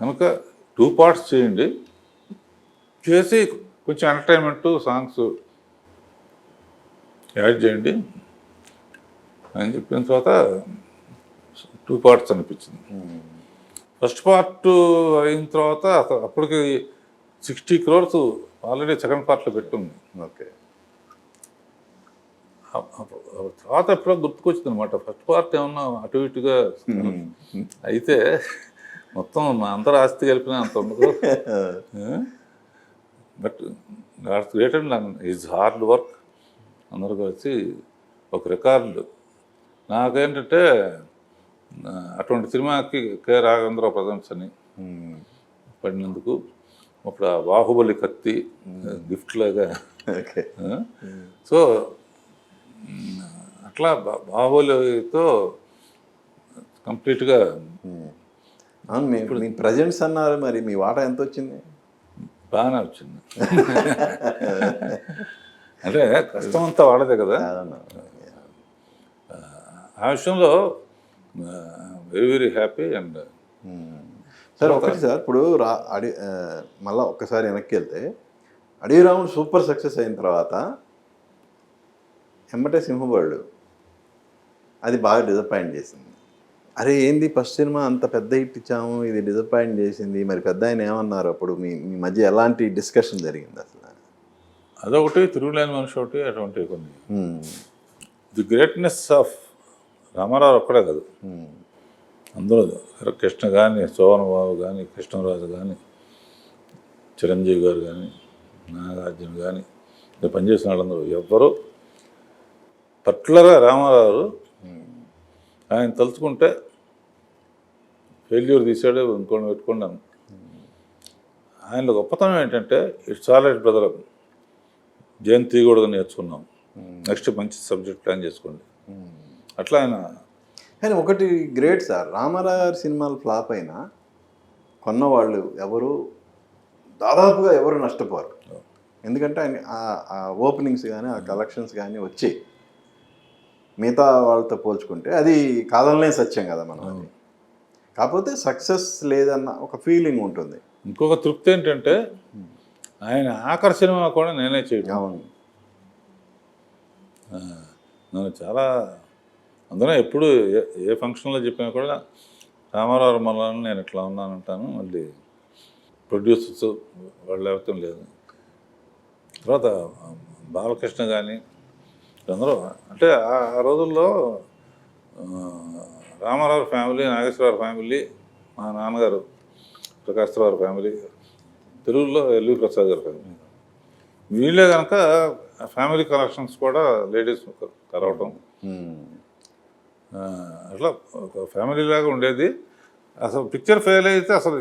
కనుక 2 parts చేయండి, చేసి కొంచెం ఎంటర్టైన్మెంట్ సాంగ్స్ యాడ్ చేయండి అని చెప్పిన తర్వాత 2 parts అనిపించింది. ఫస్ట్ పార్ట్ అయిన తర్వాత అప్పటికి 60 crores ఆల్రెడీ సెకండ్ పార్ట్లో పెట్టుంది. ఓకే. తర్వాత ఎప్పుడో గుర్తుకొచ్చింది అనమాట, ఫస్ట్ పార్ట్ ఏమన్నా అటు ఇటుగా అయితే మొత్తం మా అందరు ఆస్తి కలిపిన అంత ఉండదు. But God's great and is hard work. అందరూ కలిసి ఒక రికార్డు. నాకేంటంటే అటువంటి సినిమాకి కె రాఘవేంద్రరావు ప్రజెన్స్ అని పడినందుకు అప్పుడు ఆ బాహుబలి కత్తి గిఫ్ట్ లాగా. సో అట్లా బాహుబలితో కంప్లీట్గా. ఇప్పుడు మీ ప్రజెంట్స్ అన్నారు, మరి మీ వాటా ఎంత వచ్చింది? బాగానే వచ్చింది. అంటే కష్టం అంతా వాడదే కదా. ఆ విషయంలో very very happy. And sir ఒకటి సార్, ఇప్పుడు మళ్ళీ ఒక్కసారి వెనక్కి వెళ్తే అడవి రాముడు సూపర్ సక్సెస్ అయిన తర్వాత ఎమ్మటే సింహబలుడు అది బాగా డిసప్పాయింట్ చేసింది. అరే ఏంది ఫస్ట్ సినిమా అంత పెద్ద హిట్ ఇచ్చాము, ఇది డిసప్పాయింట్ చేసింది, మరి పెద్ద ఆయన ఏమన్నారు అప్పుడు? మీ మధ్య ఎలాంటి డిస్కషన్ జరిగింది అసలు? అదొకటి, తిరుగులేని మనిషి ఒకటి, అటువంటివి కొన్ని. మ్మ్. ది గ్రేట్నెస్ ఆఫ్ రామారావు ఒక్కడే కాదు, మ్మ్. అందులో కృష్ణ కానీ, సోమన్ బాబు కానీ, కృష్ణరాజు కానీ, చిరంజీవి గారు కానీ, నాగార్జున కానీ, పనిచేసిన వాళ్ళందరూ ఎవ్వరూ పర్టికులర్గా రామారావు ఆయన తలుచుకుంటే ఫెయిల్యూర్ తీసాడు, ఇంకోటి పెట్టుకున్నాను. ఆయనలో గొప్పతనం ఏంటంటే ఇట్స్ ఆల్ రైట్ బ్రదర్, జయంతి తీయకూడదని నేర్చుకున్నాం, నెక్స్ట్ మంచి సబ్జెక్ట్ ప్లాన్ చేసుకోండి, అట్లా ఆయన. కానీ ఒకటి గ్రేట్ సార్, రామారావు గారి సినిమాలు ఫ్లాప్ అయినా కొన్నవాళ్ళు ఎవరు దాదాపుగా ఎవరు నష్టపోరు. ఎందుకంటే ఆయన ఆ ఓపెనింగ్స్ కానీ ఆ కలెక్షన్స్ కానీ వచ్చాయి మిగతా వాళ్ళతో పోల్చుకుంటే, అది కాదనలేని సత్యం కదా మనం. అది కాకపోతే సక్సెస్ లేదన్న ఒక ఫీలింగ్ ఉంటుంది. ఇంకొక తృప్తి ఏంటంటే ఆయన ఆఖరి సినిమా కూడా నేనే చేయడం. అవును. నన్ను చాలా అందులో ఎప్పుడు ఏ ఫంక్షన్లో చెప్పినా కూడా రామారావు మళ్ళీ నేను ఇట్లా ఉన్నానంటాను. మళ్ళీ ప్రొడ్యూసర్స్ వాళ్ళు లేకపోతే లేదు. తర్వాత బాలకృష్ణ కానీ అందరూ అంటే ఆ రోజుల్లో రామారావు ఫ్యామిలీ, నాగేశ్వరరావు ఫ్యామిలీ, మా నాన్నగారు ప్రకాశ్రావు ఫ్యామిలీ, తెలుగులో ఎల్వి ప్రసాద్ గారి ఫ్యామిలీ, వీళ్ళే కనుక ఫ్యామిలీ కలెక్షన్స్ కూడా లేడీస్ కలవటం, అట్లా ఒక ఫ్యామిలీ లాగా ఉండేది. అసలు పిక్చర్ ఫెయిల్ అయితే అసలు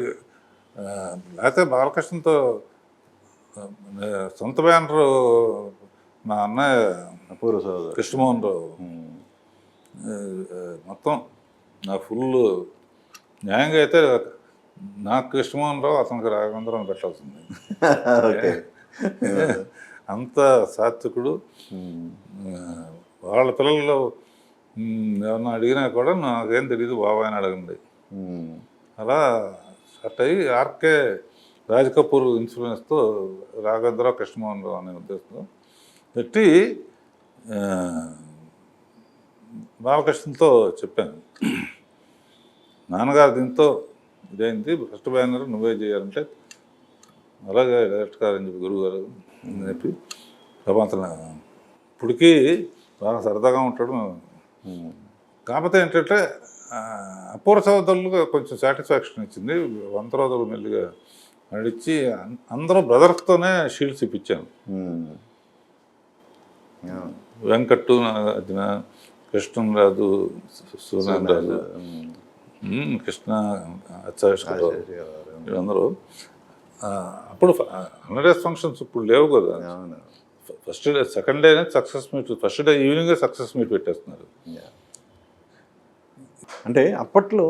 లేకపోతే బాలకృష్ణతో సొంత బ్యానరు మా అన్నయ్య అపూర్వ సోదరు కృష్ణమోహన్ రావు మొత్తం నాకు ఫుల్ న్యాయంగా అయితే నాకు కృష్ణమోహన్ రావు, అతనికి రాఘవేంద్రం పెట్టాల్సింది. అంత సాత్వికుడు. వాళ్ళ పిల్లలు ఏమన్నా అడిగినా కూడా నాకేం తెలియదు బాబాయ్ అని అడగండి. అలా స్టార్ట్ అయ్యి ఆర్కే రాజ్ కపూర్ ఇన్ఫ్లుయెన్స్తో రాఘవేంద్రరావు, కృష్ణమోహన్ రావు అనే ఉద్దేశంతో పెట్టి బాలకృష్ణతో చెప్పాను, నాన్నగారు దీంతో ఇదైంది, ఫస్ట్ బ్యానర్ నువ్వే చేయాలంటే అలాగే డైరెక్ట్ గారని చెప్పి గురువు గారు అని చెప్పి ప్రభాంతన ఇప్పటికీ బాగా సరదాగా ఉంటాడు. కాకపోతే ఏంటంటే అపూర్వ సోదరులుగా కొంచెం సాటిస్ఫాక్షన్ ఇచ్చింది. 100 రోజులు మెల్లిగా నడిచి అందరూ బ్రదర్స్తోనే షీల్డ్స్ ఇప్పించాను. వెంకట్టు, నాగార్జున, కృష్ణరాజు, సూర్యరాజు, కృష్ణ, అచ్చావేశ్వరరావు, వీళ్ళందరూ అప్పుడు 100 days ఫంక్షన్స్ ఇప్పుడు లేవు కదా. ఫస్ట్ డే, సెకండ్ డేనే సక్సెస్ మీట్, ఫస్ట్ డే ఈవినింగే సక్సెస్ మీట్ పెట్టేస్తున్నారు. అంటే అప్పట్లో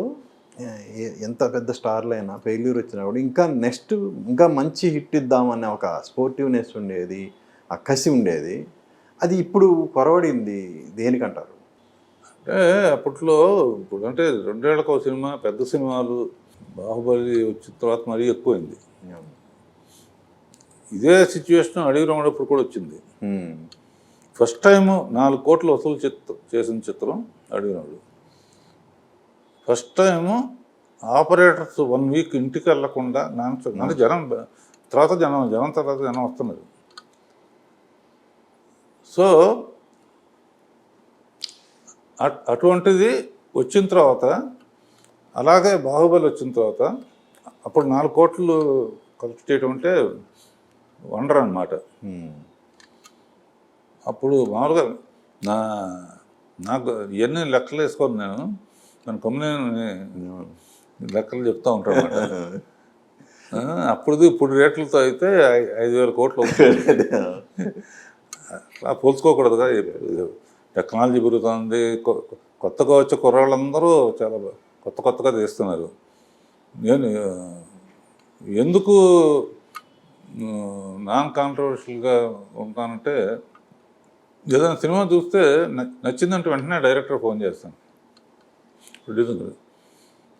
ఎంత పెద్ద స్టార్లు అయినా ఫెయిల్యూర్ వచ్చినా కూడా ఇంకా నెక్స్ట్ ఇంకా మంచి హిట్ ఇద్దామనే ఒక స్పోర్టివ్నెస్ ఉండేది, ఆ కసి ఉండేది. అది ఇప్పుడు కొరవడింది దేనికంటారు? అంటే అప్పట్లో ఇప్పుడు అంటే 2 ఏళ్లకు ఒక సినిమా, పెద్ద సినిమాలు బాహుబలి వచ్చిన తర్వాత మరీ ఎక్కువైంది. ఇదే సిచ్యువేషన్ అడవి రాముడప్పుడు కూడా వచ్చింది. ఫస్ట్ టైం 4 కోట్లు వసూలు చేసిన చిత్రం అడవి రాముడు. ఫస్ట్ టైము ఆపరేటర్స్ 1 వీక్ ఇంటికి వెళ్ళకుండా అంటే జనం తర్వాత జనం వస్తున్నారు. సో అటువంటిది వచ్చిన తర్వాత, అలాగే బాహుబలి వచ్చిన తర్వాత అప్పుడు 4 కోట్లు కలెక్ట్ చేయడం అంటే వండర్ అన్నమాట. అప్పుడు మామూలుగా నాకు ఇవన్నీ లెక్కలు వేసుకోను నేను, మన కమ్యూని లెక్కలు చెప్తూ ఉంటాను అన్నమాట. అప్పుడు ఇప్పుడు రేట్లతో అయితే 5,000 కోట్లు అవుతుంది. అట్లా పోల్చుకోకూడదుగా. టెక్నాలజీ పెరుగుతుంది, కొత్తగా వచ్చే కుర్రాళ్ళందరూ చాలా కొత్తగా తీస్తున్నారు. నేను ఎందుకు నాన్ కాంట్రవర్షియల్గా ఉంటానంటే, ఏదైనా సినిమా చూస్తే నచ్చిందంటే వెంటనే డైరెక్టర్ ఫోన్ చేస్తాను, ప్రొడ్యూసర్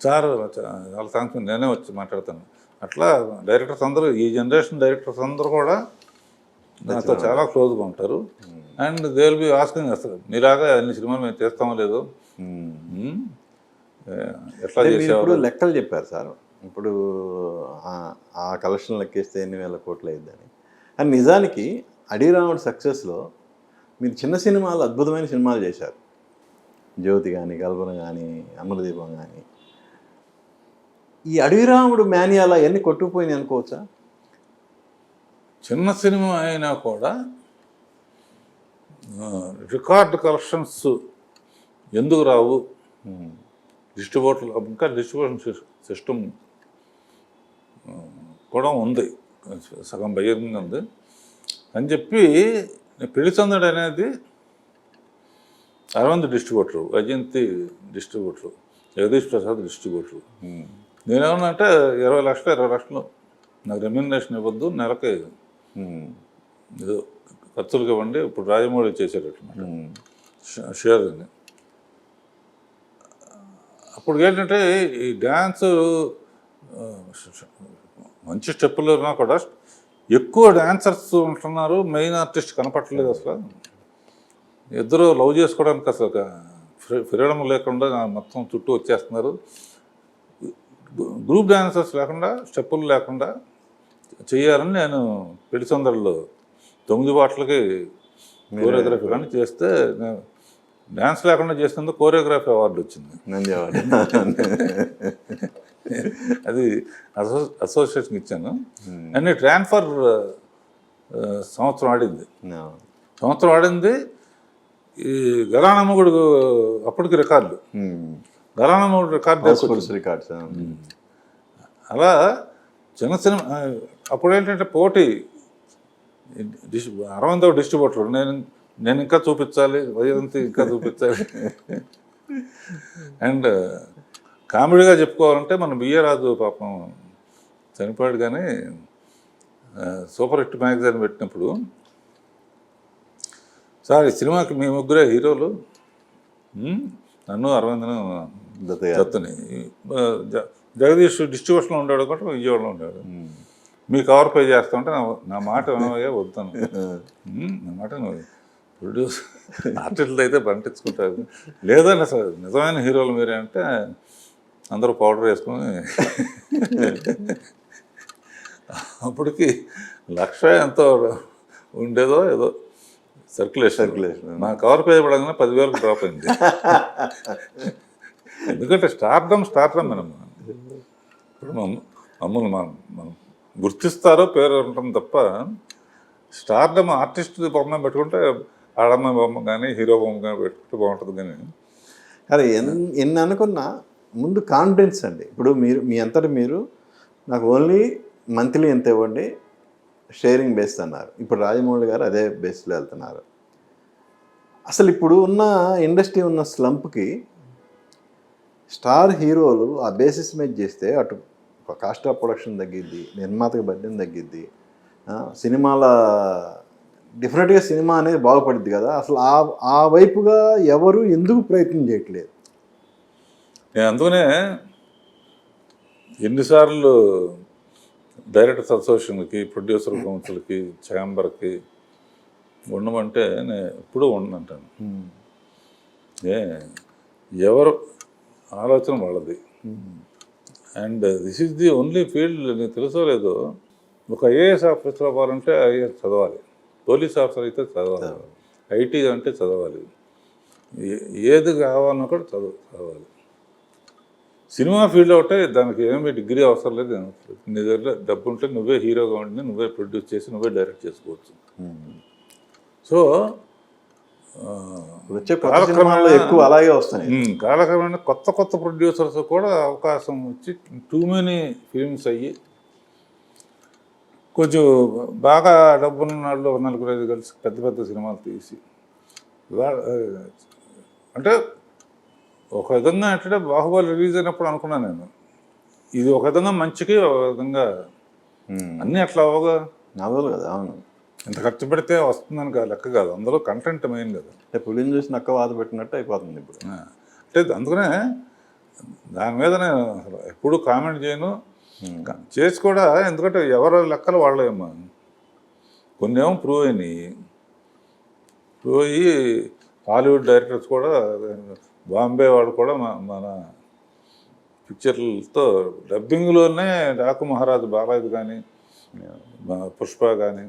సార్ వాళ్ళ థ్యాంక్స్ నేనే వచ్చి మాట్లాడతాను. అట్లా డైరెక్టర్స్ అందరూ, ఈ జనరేషన్ డైరెక్టర్స్ అందరూ కూడా నాతో చాలా క్లోజ్గా ఉంటారు. And they will be asking అసలు మీలాగా అన్ని సినిమాలు మేము తీస్తామో లేదో, ఎట్లా చేసేవారు. లెక్కలు చెప్పారు సార్, ఇప్పుడు ఆ కలెక్షన్ లెక్కేస్తే ఎన్ని వేల కోట్లు అయ్యిద్దని. అని నిజానికి అడవి రాముడు సక్సెస్లో మీరు చిన్న సినిమాలు అద్భుతమైన సినిమాలు చేశారు. జ్యోతి కానీ, కల్పన కానీ, అమరదీపం కానీ. ఈ అడవి రాముడు మాన్యాలా ఎన్ని కొట్టుకుపోయినాయి అనుకోవచ్చా? చిన్న సినిమా అయినా కూడా రికార్డ్ కలెక్షన్స్ ఎందుకు రావు, డిస్ట్రిబ్యూటర్లు ఇంకా డిస్ట్రిబ్యూషన్ సిస్టమ్ కూడా ఉంది, సగం బయ్యంగా ఉంది అని చెప్పి పెళ్లిచందడు అనేది Arvind distributor, Vyjayanthi distributor, Jagadish Prasad distributor. నేనేమన్నా అంటే 20 లక్షలు నాకు రెమ్యూనరేషన్ ఇవ్వద్దు, నెలకి ఏదో ఖర్చులకు ఇవ్వండి. ఇప్పుడు రాజమౌళి చేసేటట్టు షేర్ అని. అప్పుడు ఏంటంటే ఈ డ్యాన్స్ మంచి స్టెప్పులు ఉన్నా కూడా ఎక్కువ డ్యాన్సర్స్ ఉంటున్నారు, మెయిన్ ఆర్టిస్ట్ కనపట్టలేదు. అసలు ఇద్దరు లవ్ చేసుకోవడానికి అసలు ఫ్రీడమ్ లేకుండా మొత్తం చుట్టూ వచ్చేస్తున్నారు. గ్రూప్ డాన్సర్స్ లేకుండా, స్టెప్పులు లేకుండా చేయాలని నేను పెళ్లిసందడిలో 9 పాటలకి కోరియోగ్రఫీ కానీ చేస్తే, నేను డ్యాన్స్ లేకుండా చేసినందుకు కోరియోగ్రఫీ అవార్డు వచ్చింది. అది అసోసియేషన్కి ఇచ్చాను. అన్ని ట్రాన్స్ఫర్ సంవత్సరం ఆడింది. ఈ గరానమ్మగుడు అప్పటికి రికార్డు, గరానమ్మగుడు రికార్డ్స్. అలా చిన్న సినిమా అప్పుడు ఏంటంటే పోటీ, అరవిందో డిస్ట్రిబ్యూటర్, నేను ఇంకా చూపించాలి, వైజయంతి ఇంకా చూపించాలి. అండ్ కామెడీగా చెప్పుకోవాలంటే మన బిఏ రాజు పాపం చనిపోయాడు, కానీ సూపర్ హిట్ మ్యాగజైన్ పెట్టినప్పుడు, సార్ ఈ సినిమాకి మీ ముగ్గురే హీరోలు, నన్ను అరవిందను దత్తుని, జగదీష్ డిస్ట్రిబ్యూషన్లో ఉండేవాడు కూడా విజయవాడలో ఉండేవాడు. మీ కవర్ పే చేస్తా ఉంటే నా మాట ఏమయ్యా వద్దాను, నా మాట ప్రొడ్యూస్ ఆర్టిస్టులు అయితే పండించుకుంటారు, లేదండి అసలు నిజమైన హీరోలు మీరే అంటే అందరూ పౌడర్ వేసుకొని అప్పటికి 1,00,000 ఎంతో ఉండేదో ఏదో సర్క్యులేషన్. నా కవర్ పేజ్ పడగానే 10,000 డ్రాప్ అయింది. ఎందుకంటే స్టార్డమ్ మనం ఇప్పుడు మమ్మల్ని మనం గుర్తిస్తారో పేరు ఉంటుంది తప్ప, స్టార్డమ్ ఆర్టిస్ట్ బొమ్మ పెట్టుకుంటే ఆడమ్మ బొమ్మ కానీ హీరో బొమ్మ కానీ పెట్టుకుంటే బాగుంటుంది. కానీ అరే ఎన్ని అనుకున్నా ముందు కాన్ఫిడెన్స్ అండి. ఇప్పుడు మీ అంతటి మీరు నాకు ఓన్లీ మంత్లీ ఎంత ఇవ్వండి, షేరింగ్ బేస్ అన్నారు. ఇప్పుడు రాజమౌళి గారు అదే బేస్లో వెళ్తున్నారు. అసలు ఇప్పుడు ఉన్న ఇండస్ట్రీ ఉన్న స్లంప్కి స్టార్ హీరోలు ఆ బేసిస్ మీద చేస్తే అటు కాస్ట్ ఆఫ్ ప్రొడక్షన్ తగ్గిద్ది, నిర్మాతకి బడ్జెట్ తగ్గిద్ది, సినిమాల డెఫినెట్గా సినిమా అనేది బాగుపడుద్ది కదా. అసలు ఆ వైపుగా ఎవరు ఎందుకు ప్రయత్నం చేయట్లేదు? నేను అందుకనే ఎన్నిసార్లు డైరెక్టర్స్ అసోసియేషన్కి, ప్రొడ్యూసర్ కౌన్సిల్కి, ఛాంబర్కి ఉండమంటే నేను ఎప్పుడూ ఉండనంటాను. ఎవరు ఆలోచన వాళ్ళది. And this is the only field. నీకు తెలుసో లేదో, ఒక ఐఏఎస్ ఆఫీసర్ అవ్వాలంటే ఐఏఎస్ చదవాలి, పోలీస్ ఆఫీసర్ అయితే చదవాలి, ఐటీ అంటే చదవాలి, ఏది కావాలన్నా కూడా చదవాలి. సినిమా ఫీల్డ్ ఒకటే దానికి ఏమి డిగ్రీ అవసరం లేదు. నీ దగ్గర డబ్బు ఉంటే నువ్వే హీరోగా ఉండి నువ్వే ప్రొడ్యూస్ చేసి నువ్వే డైరెక్ట్ చేసుకోవచ్చు. సో ఎక్కువ అలాగే వస్తాయి. కాలక్రమేణా కొత్త ప్రొడ్యూసర్స్ కూడా అవకాశం వచ్చి టూ మెనీ ఫిల్మ్స్ అయ్యి కొంచెం బాగా డబ్బున్న వాళ్ళు 4-5 కలిసి పెద్ద సినిమాలు తీసి అంటే ఒక విధంగా అంటే బాహుబలి రిలీజ్ అయినప్పుడు అనుకున్నాను నేను, ఇది ఒక విధంగా మంచికి, ఒక విధంగా అన్నీ అట్లా అవగా నవ్వదు కదా. అవును, ఇంత ఖర్చు పెడితే వస్తుందని లెక్క కాదు, అందులో కంటెంట్ మెయిన్ కదా. పులిని చూసి నక్క వాత పెట్టినట్టు అయిపోతుంది ఇప్పుడు. అంటే అందుకనే దాని మీద నేను ఎప్పుడు కామెంట్ చేయను, చేసి కూడా. ఎందుకంటే ఎవరి లెక్కలు వాళ్ళేమో కొన్ని ఏమో ప్రూవ్ అయ్యి హాలీవుడ్ డైరెక్టర్స్ కూడా, బాంబే వాడు కూడా మన పిక్చర్లతో డబ్బింగ్లోనే డాకు మహారాజు బాలాజీ కానీ, పుష్ప కానీ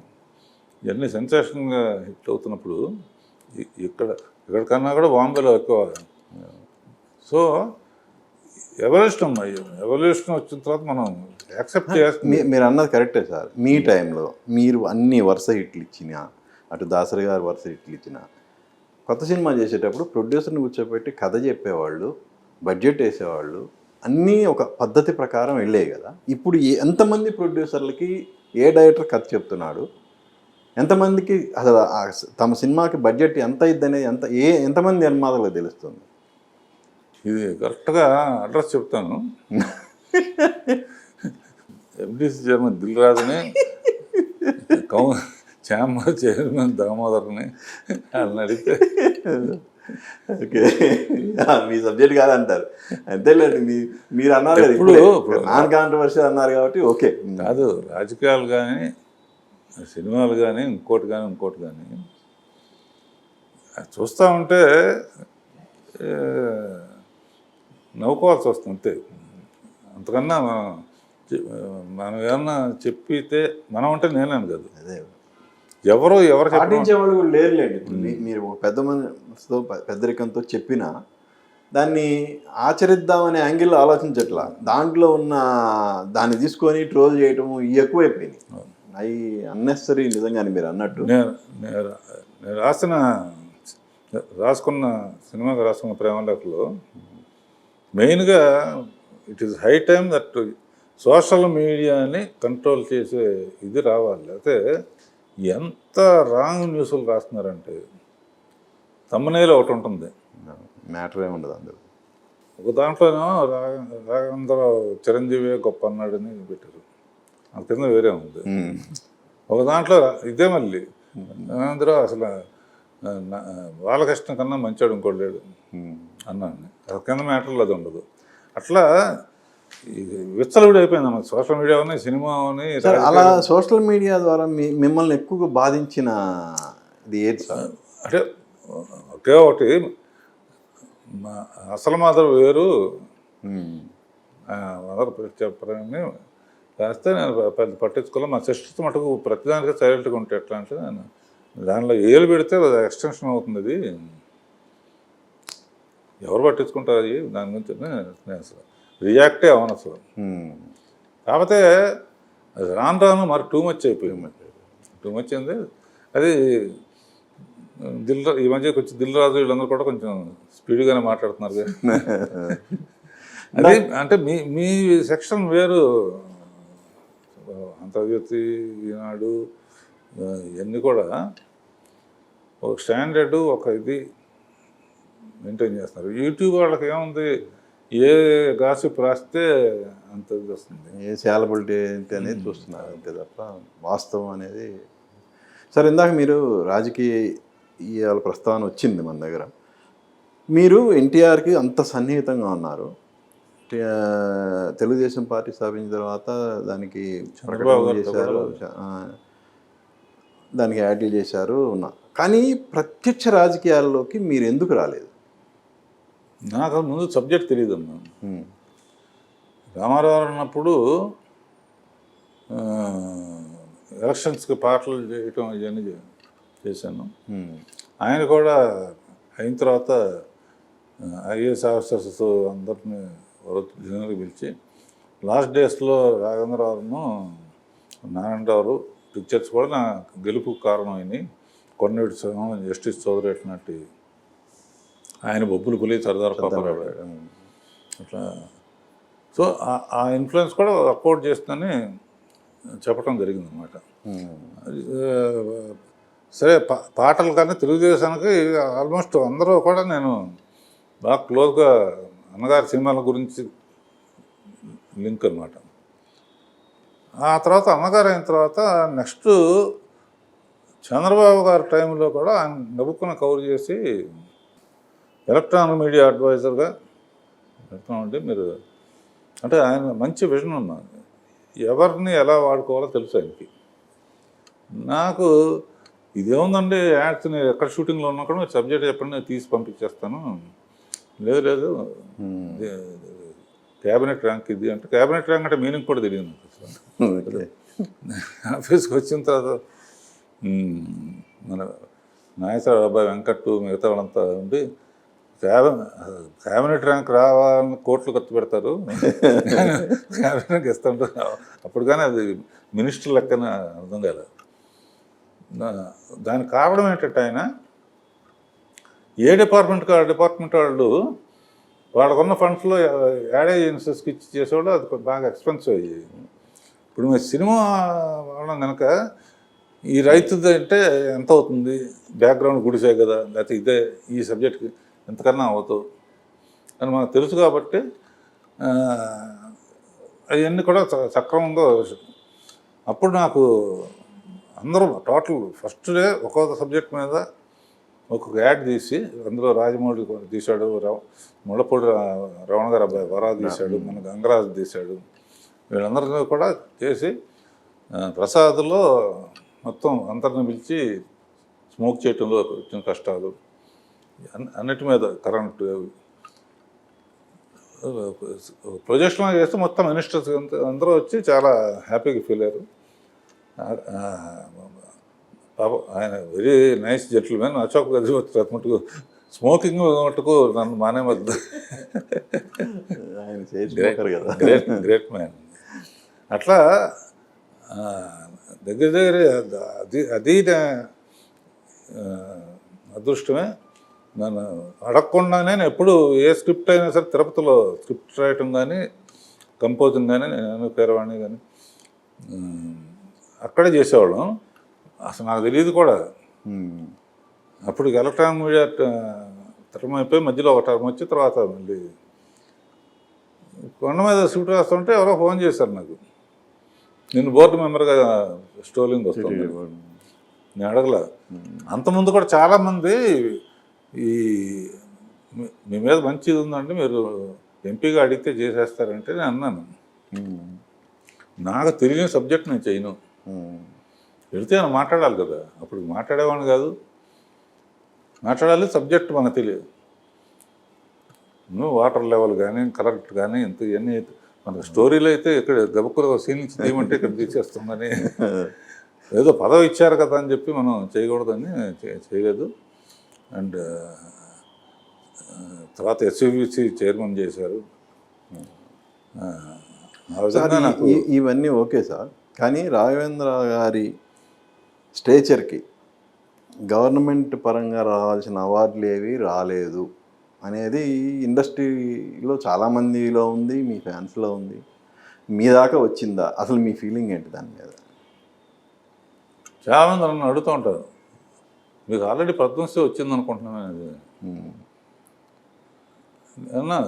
ఇవన్నీ సెన్సేషన్గా హిట్ అవుతున్నప్పుడు ఇక్కడికన్నా కూడా బాంబేలో ఎక్కువ. సో ఎవల్యూషన్ వచ్చిన తర్వాత మనం యాక్సెప్ట్ చేస్తాం. మీరు అన్నది కరెక్టే సార్. మీ టైంలో మీరు అన్ని వరుస హిట్లు ఇచ్చిన, అటు దాసరి గారు వరుస హిట్లు ఇచ్చిన, కొత్త సినిమా చేసేటప్పుడు ప్రొడ్యూసర్ని కూర్చోబెట్టి కథ చెప్పేవాళ్ళు, బడ్జెట్ వేసేవాళ్ళు, అన్నీ ఒక పద్ధతి ప్రకారం వెళ్ళేవి కదా. ఇప్పుడు ఎంతమంది ప్రొడ్యూసర్లకి ఏ డైరెక్టర్ కథ చెప్తున్నాడు, ఎంతమందికి అసలు తమ సినిమాకి బడ్జెట్ ఎంత అయింది అనేది ఎంతమంది నిర్మాతలకు తెలుస్తుంది? ఇది కరెక్ట్గా అడ్రస్ చెప్తాను. ఎండిసి చైర్మన్ దిల్ రాజుని, ఛాంబర్ చైర్మన్ దామోదర్ని వాళ్ళని అడిగితే ఓకే, మీ సబ్జెక్ట్ కాదంటారు. అంతేలేండి, మీరు అన్నారు కదా ఇప్పుడు నాన్ కాంట్రవర్షియల్ అన్నారు కాబట్టి ఓకే. కాదు, రాజకీయాలు కానీ సినిమాలు కానీ ఇంకోటి కానీ చూస్తూ ఉంటే నవ్వుకోవాల్సి వస్తుంది అంతే. అంతకన్నా మనం ఏమన్నా చెప్పితే మనం అంటే నేనేను కాదు, అదే ఎవరు పాటించే వాళ్ళు కూడా లేరులేండి. ఇప్పుడు మీరు పెద్ద మనసుతో పెద్దరికంతో చెప్పినా దాన్ని ఆచరిద్దామనే యాంగిల్లో ఆలోచించట్లా. దాంట్లో ఉన్న దాన్ని తీసుకొని ట్రోల్ చేయటం ఎక్కువైపోయినాయి. అవి అన్నెసరీ. నిజంగానే మీరు అన్నట్టు నేను రాసుకున్న సినిమాకి రాసుకున్న ప్రేమలేఖలో మెయిన్గా it is high time that social మీడియాని కంట్రోల్ చేసే ఇది రావాలి. అయితే ఎంత రాంగ్ న్యూస్లు రాస్తున్నారంటే, తమ్మనేలో ఒకటి ఉంటుంది, మ్యాటర్ ఏముండదు అందులో. ఒక దాంట్లోనేమో రాఘవేంద్రరావు చిరంజీవి గొప్ప అన్నాడని పెట్టారు, అంత కింద వేరే ఉంది. ఒక దాంట్లో ఇదే మళ్ళీ రాఘవేంద్రరావు అసలు బాలకృష్ణ కన్నా మంచివాడు ఇంకోటి లేడు అన్నాను. అసలు కింద మ్యాటర్లో అది ఉండదు. అట్లా విచ్చలవిడి అయిపోయింది అన్నమాట సోషల్ మీడియా అని, సినిమా అని. అలా సోషల్ మీడియా ద్వారా మిమ్మల్ని ఎక్కువగా బాధించిన ఇది ఏది సార్? అంటే ఒకే ఒకటి, అసలు మాధవ్ వేరు చెప్పరని రాస్తే నేను పెద్ద పట్టించుకోవాలి. మా సిస్టర్స్ మటుకు ప్రతిదానికి సైలెంట్గా ఉంటే ఎట్లా అంటే, నేను దానిలో ఏలు పెడితే ఎక్స్టెన్షన్ అవుతుంది, అది ఎవరు పట్టించుకుంటారు అది, దాని గురించి నేను అసలు రియాక్టే అవను అసలు. కాకపోతే రాను మరి టూ మచ్ అయింది. అది ఈ మధ్య కొంచెం దిల్ రాజు వీళ్ళందరూ కూడా కొంచెం స్పీడ్గానే మాట్లాడుతున్నారు. అది అంటే మీ సెక్షన్ వేరు, అంతర్జాతి ఈనాడు ఇవన్నీ కూడా ఒక స్టాండర్డు, ఒక ఇది మెయింటైన్ చేస్తున్నారు. యూట్యూబ్ వాళ్ళకి ఏముంది, ఏ గాసిప్ రాస్తే అంత ఇది వస్తుంది, ఏ శాలబిలిటీ ఏంటి అనేది చూస్తున్నారు అంతే తప్ప వాస్తవం అనేది. సరే, ఇందాక మీరు రాజకీయాల ప్రస్తావన వచ్చింది మన దగ్గర. మీరు ఎన్టీఆర్కి అంత సన్నిహితంగా ఉన్నారు. తెలుగుదేశం పార్టీ స్థాపించిన తర్వాత దానికి ప్రకటన చేశారు, దానికి యాడ్లు చేశారు ఉన్నా. కానీ ప్రత్యక్ష రాజకీయాల్లోకి మీరు ఎందుకు రాలేదు? నాకు ముందు సబ్జెక్ట్ తెలియదు అమ్మా. రామారావు అన్నప్పుడు ఎలక్షన్స్కి పాటలు చేయటం ఇవన్నీ చేశాను. ఆయన కూడా అయిన తర్వాత ఐఏఎస్ ఆఫీసర్స్ అందరినీ జనరల్గా పిలిచి లాస్ట్ డేస్లో రాఘవేంద్రరావును నారాయణరావు పిక్చర్స్ కూడా నా గెలుపుకు కారణమైనవి. కొన్నిటి జస్టిస్ చౌదరి అట్టినట్టు ఆయన బొబ్బులు పులి సర్దార్ పాపారావు అట్లా. సో ఆ ఇన్ఫ్లుయెన్స్ కూడా వర్కౌట్ చేస్తుందని చెప్పడం జరిగిందనమాట. సరే, పాటలు కానీ తెలుగుదేశానికి ఆల్మోస్ట్ అందరూ కూడా నేను బాగా క్లోజ్గా అన్నగారి సినిమాల గురించి లింక్ అనమాట. ఆ తర్వాత అన్నగారు అయిన తర్వాత నెక్స్ట్ చంద్రబాబు గారి టైంలో కూడా ఆయన నవ్వుకున్న కవర్ చేసి ఎలక్ట్రానిక్ మీడియా అడ్వైజర్గా పెడతామంటే మీరు అంటే ఆయన మంచి విజన్ ఉన్నారు, ఎవరిని ఎలా వాడుకోవాలో తెలుసు ఆయనకి. నాకు ఇదేముందండి, యాడ్స్ని ఎక్కడ షూటింగ్లో ఉన్నా కూడా సబ్జెక్ట్ చెప్పండి, నేను తీసి పంపించేస్తాను. లేదు క్యాబినెట్ ర్యాంక్ ఇది అంటే, క్యాబినెట్ ర్యాంక్ అంటే మీనింగ్ కూడా తెలియదు నాకు అసలు. ఆఫీస్కి వచ్చిన తర్వాత మన నాగేశ్వర అబ్బాయి వెంకట్ మిగతా వాళ్ళంతా ఉండి క్యాబినెట్ ర్యాంక్ రావాలని కోట్లు ఖర్చు పెడతారు, క్యాబినెట్కి ఇస్తుంటారు. అప్పుడు కానీ అది మినిస్టర్ లెక్కన అర్థం కాలేదు. దానికి కారణం ఏంటంటే ఆయన ఏ డిపార్ట్మెంట్కి ఆ డిపార్ట్మెంట్ వాళ్ళు వాళ్ళకున్న ఫండ్స్లో యాడ్ ఏజెన్సీస్కి ఇచ్చి చేసేవాళ్ళు, అది బాగా ఎక్స్పెన్సివ్ అయ్యేది. ఇప్పుడు మీరు సినిమా వాళ్ళం కనుక ఈ రైతుది అంటే ఎంత అవుతుంది, బ్యాక్గ్రౌండ్ గుడిసే కదా, లేకపోతే ఇదే ఈ సబ్జెక్ట్కి ఎంతకన్నా అవుతావు అని మనకు తెలుసు. కాబట్టి అవన్నీ కూడా సక్రమంగా అప్పుడు నాకు అందరూ టోటల్ ఫస్ట్ డే ఒక్కొక్క సబ్జెక్ట్ మీద ఒక్కొక్క యాడ్ తీసి, అందులో రాజమౌళి తీశాడు, ముళ్ళపూడి రమణ గారు అబ్బాయి వరా తీశాడు, మన గంగరాజు తీశాడు, వీళ్ళందరినీ కూడా చేసి ప్రసాద్లో మొత్తం అందరిని పిలిచి స్మోక్ చేయటంలో వచ్చిన కష్టాలు అన్నిటి మీద కరెంటు ప్రొజెక్షన్ చేస్తే మొత్తం మినిస్టర్స్ అందరూ వచ్చి చాలా హ్యాపీగా ఫీల్ అయ్యారు. ఆయన very nice gentlemen. Ashok Gajapathi మటుకు స్మోకింగ్ మటుకు నన్ను మానే వద్దు, గ్రేట్ మ్యాన్. అట్లా దగ్గర అది అదృష్టమే. నన్ను అడగకుండానే నేను ఎప్పుడు ఏ స్క్రిప్ట్ అయినా సరే, తిరుపతిలో స్క్రిప్ట్ రాయటం కానీ కంపోజింగ్ కానీ నేను పేరవాణి కానీ అక్కడే చేసేవాళ్ళం. అసలు నాకు తెలియదు కూడా. అప్పుడు ఎలక్ట్రానిక్ మీడియా టర్మ్ అయిపోయి మధ్యలో ఒక టర్మ్ వచ్చి తర్వాత మళ్ళీ కొండ మీద స్క్రిప్ట్ రాస్తుంటే ఎవరో ఫోన్ చేశారు నాకు, నేను బోర్డు మెంబర్గా స్టోలింగ్ వస్తుంది. నేను అడగల. అంతకుముందు కూడా చాలామంది ఈ మీ మీద మంచిది ఉందంటే మీరు ఎంపీగా అడిగితే చేసేస్తారంటే నేను అన్నాను, నాకు తెలియని సబ్జెక్ట్ నేను చేయను, వెళితే ఆయన మాట్లాడాలి కదా. అప్పుడు మాట్లాడేవాడిని కాదు, మాట్లాడాలి సబ్జెక్ట్ మనకు తెలియదు. నువ్వు వాటర్ లెవెల్ కానీ కరెక్ట్ కానీ ఇంత ఇవన్నీ మనకు స్టోరీలో అయితే ఇక్కడ గబుక్కులో సీన్ నుంచి తీయమంటే ఇక్కడ తీసేస్తుందని, ఏదో పదవి ఇచ్చారు కదా అని చెప్పి మనం చేయకూడదని చేయలేదు. అండ్ తర్వాత ఎస్యూబీసీ చైర్మన్ చేశారు. ఇవన్నీ ఓకే సార్, కానీ రాఘవేంద్ర గారి స్టేచర్కి గవర్నమెంట్ పరంగా రావాల్సిన అవార్డులు ఏవి రాలేదు అనేది ఇండస్ట్రీలో చాలామందిలో ఉంది, మీ ఫ్యాన్స్లో ఉంది. మీ దాకా వచ్చిందా? అసలు మీ ఫీలింగ్ ఏంటి దాని మీద? చాలామంది నన్ను అడుగుతూ ఉంటారు, మీకు ఆల్రెడీ పద్మశ్రీ వచ్చింది అనుకుంటున్నాను అది అన్నా.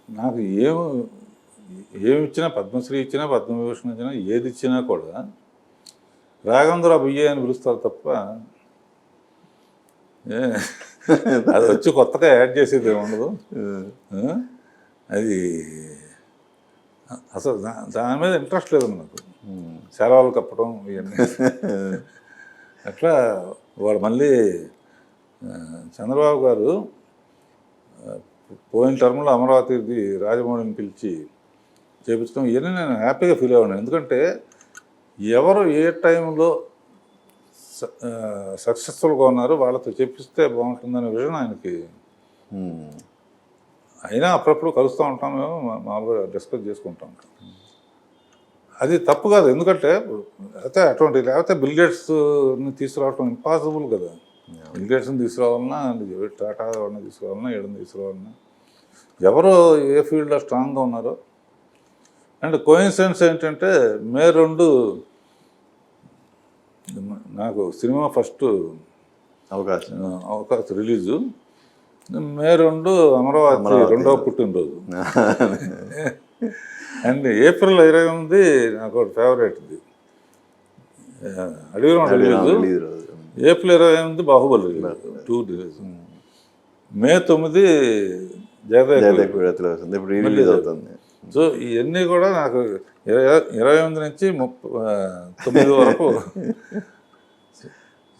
నాకు ఏమి ఇచ్చినా, పద్మశ్రీ ఇచ్చినా, పద్మవిభూషణ్ ఇచ్చినా, ఏది ఇచ్చినా కూడా రాఘవేంద్ర బియ్య అని పిలుస్తారు తప్ప అది వచ్చి కొత్తగా యాడ్ చేసేది ఉండదు. అది అసలు దాని మీద ఇంట్రెస్ట్ లేదు మనకు, సెలవులు కప్పడం ఇవన్నీ. అట్లా వాడు మళ్ళీ చంద్రబాబు గారు పోయిన టర్మ్లో అమరావతిది రాజమౌళిని పిలిచి చేపించడం ఇవన్నీ నేను హ్యాపీగా ఫీల్ అయ్యాను. ఎందుకంటే ఎవరు ఏ టైంలో సక్సెస్ఫుల్గా ఉన్నారు వాళ్ళతో చెప్పిస్తే బాగుంటుందనే విషయం ఆయనకి. అయినా అప్పుడప్పుడు కలుస్తూ ఉంటాం, మేము మామూలుగా డిస్కస్ చేసుకుంటూ ఉంటాం. అది తప్పు కాదు, ఎందుకంటే అయితే లేకపోతే బిల్ గేట్స్ని తీసుకురావటం ఇంపాసిబుల్ కదా. బిల్ గేట్స్ని తీసుకురావాలన్నా, టాటా వాళ్ళని తీసుకురావాలన్నా, ఏడని తీసుకురావాలన్నా, ఎవరు ఏ ఫీల్డ్లో స్ట్రాంగ్గా ఉన్నారో. అండ్ కోయిన్సిడెన్స్ ఏంటంటే మే 2 నాకు సినిమా ఫస్ట్ అవకాశం రిలీజు, మే 2 అమరావతి 2వ పుట్టినరోజు. అండ్ ఏప్రిల్ 28 నాకు ఫేవరెట్ది అడవిలో release, April 28 Baahubali release, 2 release. May 9 Jagadek release అవుతుంది. సో ఇవన్నీ కూడా నాకు 28 నుంచి 9 వరకు.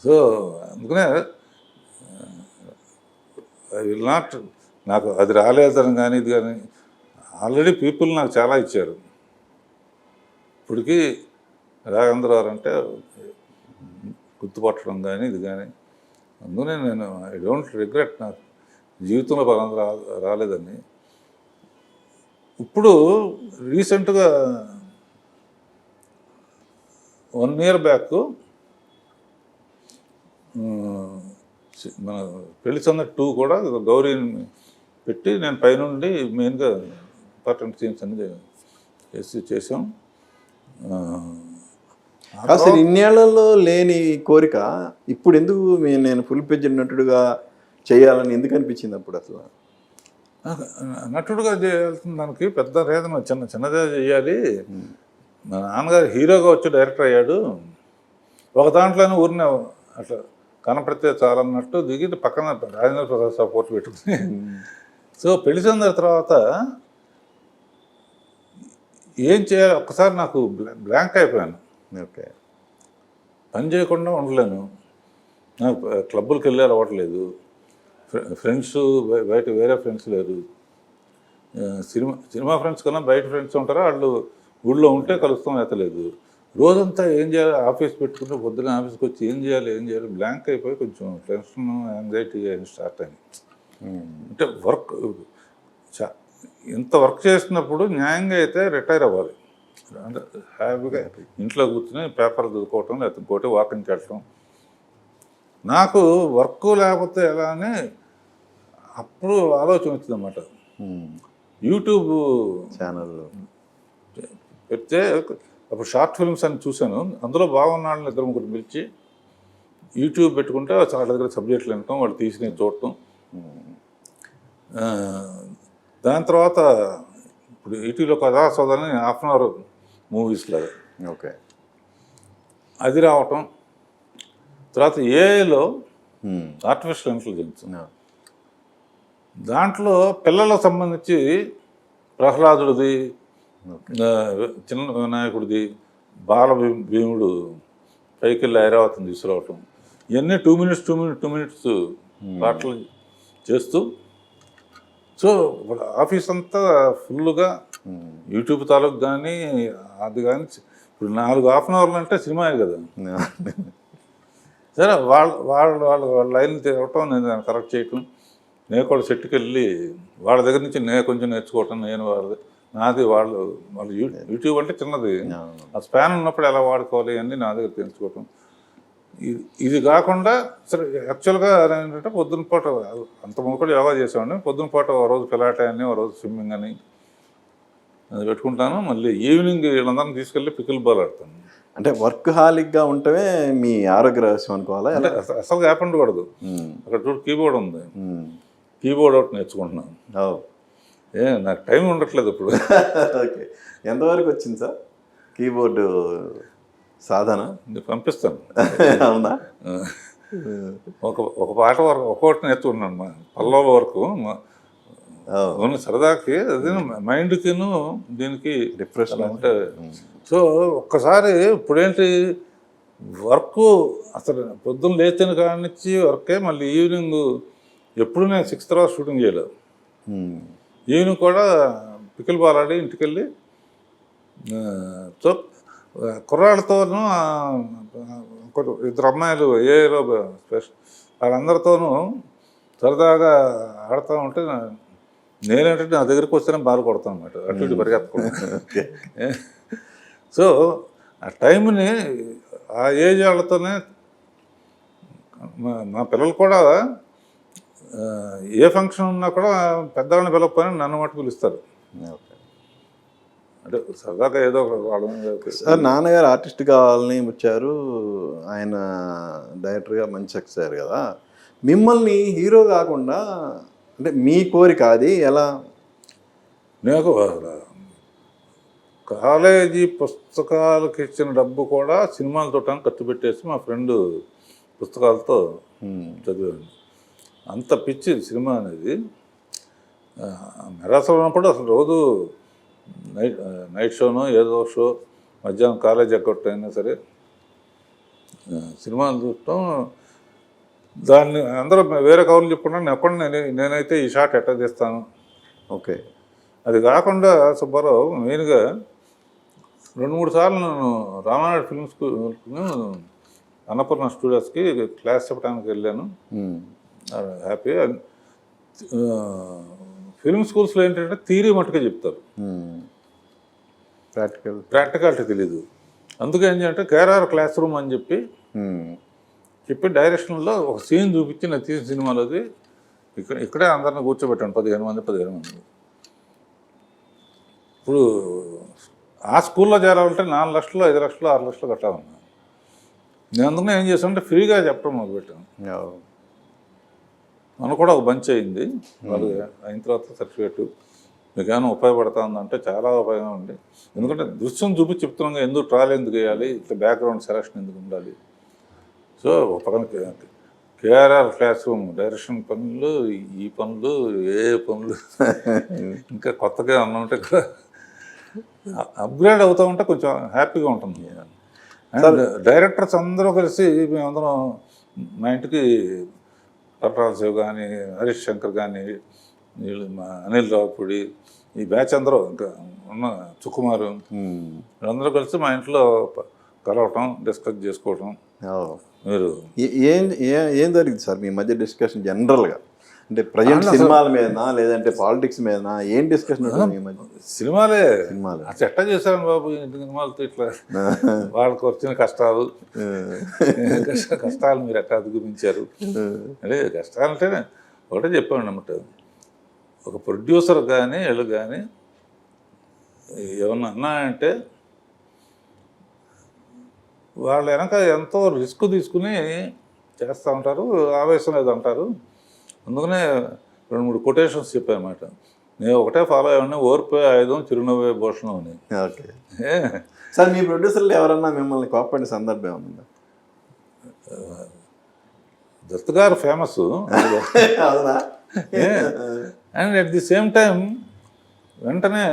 సో అందుకనే ఐ విల్ నాట్, నాకు అది రాలేదని కానీ ఇది కానీ, ఆల్రెడీ పీపుల్ నాకు చాలా ఇచ్చారు. ఇప్పటికీ రాఘవేంద్ర గారు అంటే గుర్తుపట్టడం కానీ ఇది కానీ. అందుకనే నేను ఐ డోంట్ రిగ్రెట్ నాకు జీవితంలో పలానా రాలేదని. ఇప్పుడు రీసెంట్గా 1 ఇయర్ బ్యాక్ మన పెళ్లి సందడి 2 కూడా గౌరీని పెట్టి నేను పైనుండి మెయిన్గా ఇంపార్టెంట్ సీన్స్ అన్ని చేసాం. అసలు ఇన్నేళ్లలో లేని కోరిక ఇప్పుడు ఎందుకు నేను ఫుల్ పేజ్ నటుడుగా చేయాలని ఎందుకు అనిపించింది అప్పుడు అసలు? నటుడుగా చేయాల్సిన దానికి పెద్ద రీజన్ చిన్నదే చేయాలి. మా నాన్నగారు హీరోగా వచ్చి డైరెక్టర్ అయ్యాడు. ఒక దాంట్లోనే ఊరినే అట్లా కనపడితే చాలన్నట్టు దిగి పక్కన రాజేంద్ర ప్రసాద్ సపోర్ట్ పెట్టుకుని సో పెళ్లి సందడి తర్వాత ఏం చేయాలి ఒక్కసారి నాకు బ్లాంక్ అయిపోయాను. ఓకే, పని చేయకుండా ఉండలేను. నాకు క్లబ్బులకి వెళ్ళి అలవాట్లేదు. ఫ్రెండ్స్ బయట వేరే ఫ్రెండ్స్ లేరు. సినిమా ఫ్రెండ్స్ కన్నా బయట ఫ్రెండ్స్ ఉంటారో వాళ్ళు ఊళ్ళో ఉంటే కలుస్తాం ఎత్తలేదు. రోజంతా ఏం చేయాలి ఆఫీస్ పెట్టుకుంటే పొద్దున్న ఆఫీస్కి వచ్చి ఏం చేయాలి బ్లాంక్ అయిపోయి కొంచెం టెన్షన్ యాంగ్జైటీ స్టార్ట్ అయింది. అంటే వర్క్ ఇంత వర్క్ చేసినప్పుడు న్యాయంగా అయితే రిటైర్ అవ్వాలి. అంటే హ్యాపీగా ఇంట్లో కూర్చొని పేపర్ చదువుకోవటం లేకపోతే ఇంకోటి వాకింగ్కి వెళ్ళటం. నాకు వర్క్ లేకపోతే ఎలా అని అప్పుడు ఆలోచన వచ్చింది అన్నమాట. యూట్యూబ్ ఛానల్ పెడితే అప్పుడు షార్ట్ ఫిల్మ్స్ అని చూశాను. అందులో బాగున్న వాళ్ళని 2-3 పిలిచి యూట్యూబ్ పెట్టుకుంటే వాళ్ళ దగ్గర సబ్జెక్టులు వినటం, వాళ్ళు తీసి చూడటం. దాని తర్వాత ఇప్పుడు ఈటీవీలో కథా సోదరని 1/2 అవర్ మూవీస్ లాగా ఓకే అది రావటం. తర్వాత ఏఐలో ఆర్టిఫిషియల్ ఇంటెలిజెన్స్ దాంట్లో పిల్లలకు సంబంధించి ప్రహ్లాదుడిది, చిన్న వినాయకుడిది, బాల భీముడు పైకి వెళ్ళి ఐరావతం తీసుకురావటం, ఇవన్నీ 2 మినిట్స్ పాటలు చేస్తూ. సో ఆఫీస్ అంతా ఫుల్గా యూట్యూబ్ తాలూకు కానీ అది కానీ. ఇప్పుడు 4 హాఫ్ అన్ అవర్లు అంటే సినిమాయే కదా. సరే వాళ్ళ లైన్ తిరగటం, నేను దాన్ని కరెక్ట్ చేయటం, నేను కూడా సెట్కి వెళ్ళి వాళ్ళ దగ్గర నుంచి నేను కొంచెం నేర్చుకోవటం, నేను నాది వాళ్ళు యూట్యూబ్ అంటే చిన్నది, ఆ స్పాన్ ఉన్నప్పుడు ఎలా వాడుకోవాలి అన్నీ నా దగ్గర తెలుసుకోవటం. ఇది కాకుండా సరే యాక్చువల్గా ఏంటంటే పొద్దున పూట అంతకుముందు కూడా యోగా చేసేవాడిని. పొద్దున పూట ఒక రోజు పిలాటే అని, ఒక రోజు స్విమ్మింగ్ అని అది పెట్టుకుంటాను. మళ్ళీ ఈవినింగ్ వీళ్ళందరినీ తీసుకెళ్ళి పికిల్ బాల్ ఆడతాను. అంటే వర్క్ హాలిక్గా ఉంటమే మీ ఆరోగ్య రహస్యం అనుకోవాలా? అంటే అసలు గ్యాప్ ఉండకూడదు. అక్కడ చూడు కీబోర్డ్ ఉంది, కీబోర్డ్ ఒకటి నేర్చుకుంటున్నాను. నాకు టైం ఉండట్లేదు ఇప్పుడు. ఓకే, ఎంతవరకు వచ్చింది సార్ కీబోర్డు సాధన? పంపిస్తాను. అవునా? ఒక పాట వరకు ఒక్కొక్కటి నేర్చుకున్నాను, పల్లవుల వరకు సరదాకి. అది మైండ్కిను దీనికి రిఫ్రెష్ అంటే. సో ఒక్కసారి ఇప్పుడేంటి వర్క్ అసలు పొద్దున్న లేచిన కాడి నుంచి వర్కే. మళ్ళీ ఈవినింగ్ ఎప్పుడు నేను 6 తర్వాత షూటింగ్ చేయలేదు. ఈవినింగ్ కూడా పికిల్ బాల్ ఆడి ఇంటికి వెళ్ళి సో కుర్రాళ్ళతోనూ 2 అమ్మాయిలు ఏలో వాళ్ళందరితోనూ సరదాగా ఆడుతూ ఉంటే నేనేంటంటే నా దగ్గరికి వస్తేనే బాగా కొడతాను అన్నమాట, అటు ఇటు పరిగెత్తకుండా. సో ఆ టైంని ఆ ఏజ్ వాళ్ళతోనే మా పిల్లలు కూడా ఏ ఫంక్షన్ ఉన్నా కూడా పెద్దవాళ్ళని పిలవకపోయినా నన్ను మటు పిలుస్తారు. అంటే సరదాగా ఏదో సార్ నాన్నగారు ఆర్టిస్ట్ కావాలని వచ్చారు, ఆయన డైరెక్టర్గా మంచి సక్సెస్ అయ్యారు కదా. మిమ్మల్ని హీరో కాకుండా అంటే మీ కోరిక అది ఎలా? నాకు కాలేజీ పుస్తకాలకు ఇచ్చిన డబ్బు కూడా సినిమాలు చూడటానికి ఖర్చు పెట్టేసి మా ఫ్రెండ్ పుస్తకాలతో చదివాను. అంత పిచ్చి సినిమా అనేది. మెరాసలో ఉన్నప్పుడు అసలు రోజు నైట్ షోనో ఏదో షో, మధ్యాహ్నం కాలేజ్ ఎగ్గొట్టైనా సరే సినిమాలు చూడటం. దాన్ని అందరూ వేరే కవర్లు చెప్పుకుంటాను, నేనైతే ఈ షాట్ ఎట్లా చేస్తాను. ఓకే, అది కాకుండా సుబ్బారావు మెయిన్గా 2-3 సార్లు నేను రామానాయుడు ఫిల్మ్ స్కూల్ అన్నపూర్ణ స్టూడియోస్కి క్లాస్ చెప్పడానికి వెళ్ళాను. హ్యాపీ. ఫిల్మ్ స్కూల్స్లో ఏంటంటే థియరీ మట్టుగా చెప్తారు, ప్రాక్టికాలిటీ తెలీదు. అందుకే ఏం చేయాలంటే కేఆర్ఆర్ క్లాస్ రూమ్ అని చెప్పి డైరెక్షన్లో ఒక సీన్ చూపించి నేను తీసిన సినిమాలోది ఇక్కడే అందరిని కూర్చోబెట్టాను 15 మంది. ఇప్పుడు ఆ స్కూల్లో చేరాలంటే 4 లక్షలు 5 లక్షలు 6 లక్షలు కట్టాలన్నా. నేను అందుకనే ఏం చేశానంటే ఫ్రీగా చెప్పడం మొదలుపెట్టాను. మనకు కూడా ఒక బంచ్ అయింది. వాళ్ళు అయిన తర్వాత సర్టిఫికేట్ మీకు ఏమైనా ఉపయోగపడుతుందంటే చాలా ఉపయోగం ఉంది. ఎందుకంటే దృశ్యం చూపించి చెప్తున్నాం, ఎందుకు ట్రాల్ ఎందుకు వేయాలి, ఇట్లా బ్యాక్గ్రౌండ్ సెలక్షన్ ఎందుకు ఉండాలి. సో పక్కన కేఆర్ఆర్ క్లాస్ రూమ్ డైరెక్షన్ పనులు, ఈ పనులు, ఏ పనులు ఇంకా కొత్తగా ఉంటే కూడా అప్గ్రేడ్ అవుతూ ఉంటే కొంచెం హ్యాపీగా ఉంటుంది. అండ్ డైరెక్టర్స్ అందరూ కలిసి మేమందరం మా ఇంటికి పట్టాలశివ్ కానీ, హరీష్ శంకర్ కానీ, వీళ్ళు మా అనిల్ రావుపూడి, ఈ బ్యాచ్ అందరూ ఇంకా ఉన్న సుకుమారు వీళ్ళందరూ కలిసి మా ఇంట్లో కలవటం, డిస్కస్ చేసుకోవటం. మీరు ఏం జరిగింది సార్ మీ మధ్య డిస్కషన్ జనరల్గా? అంటే ప్రజెంట్ సినిమాల మీదనా లేదంటే పాలిటిక్స్ మీదనా? ఏం డిస్కషన్ ఉంటుంది మీ మధ్య? సినిమాలే. అసలు ఎట్టా చేశాను బాబు ఇంటి సినిమాలతో ఇట్లా వాళ్ళకి వచ్చిన కష్టాలు మీరు ఎట్టా అధిగమించారు అంటే కష్టాలు అంటే ఒకటే చెప్పాను అన్నమాట. ఒక ప్రొడ్యూసర్ కానీ వీళ్ళు కానీ ఏమన్నా అన్నాయంటే వాళ్ళ వెనక ఎంతో రిస్క్ తీసుకుని చేస్తూ ఉంటారు, ఆవేశం లేదు అంటారు. అందుకనే 2-3 కొటేషన్స్ చెప్పానమాట. నేను ఒకటే ఫాలో అయ్యాను, ఓర్పే ఆయుధం చిరునవ్వే భూషణం అని. ఓకే సార్, మీ ప్రొడ్యూసర్లు ఎవరన్నా మిమ్మల్ని కోప్పడిన సందర్భం ఏమన్నా? దత్ గారు famous. And at the same time వెంటనే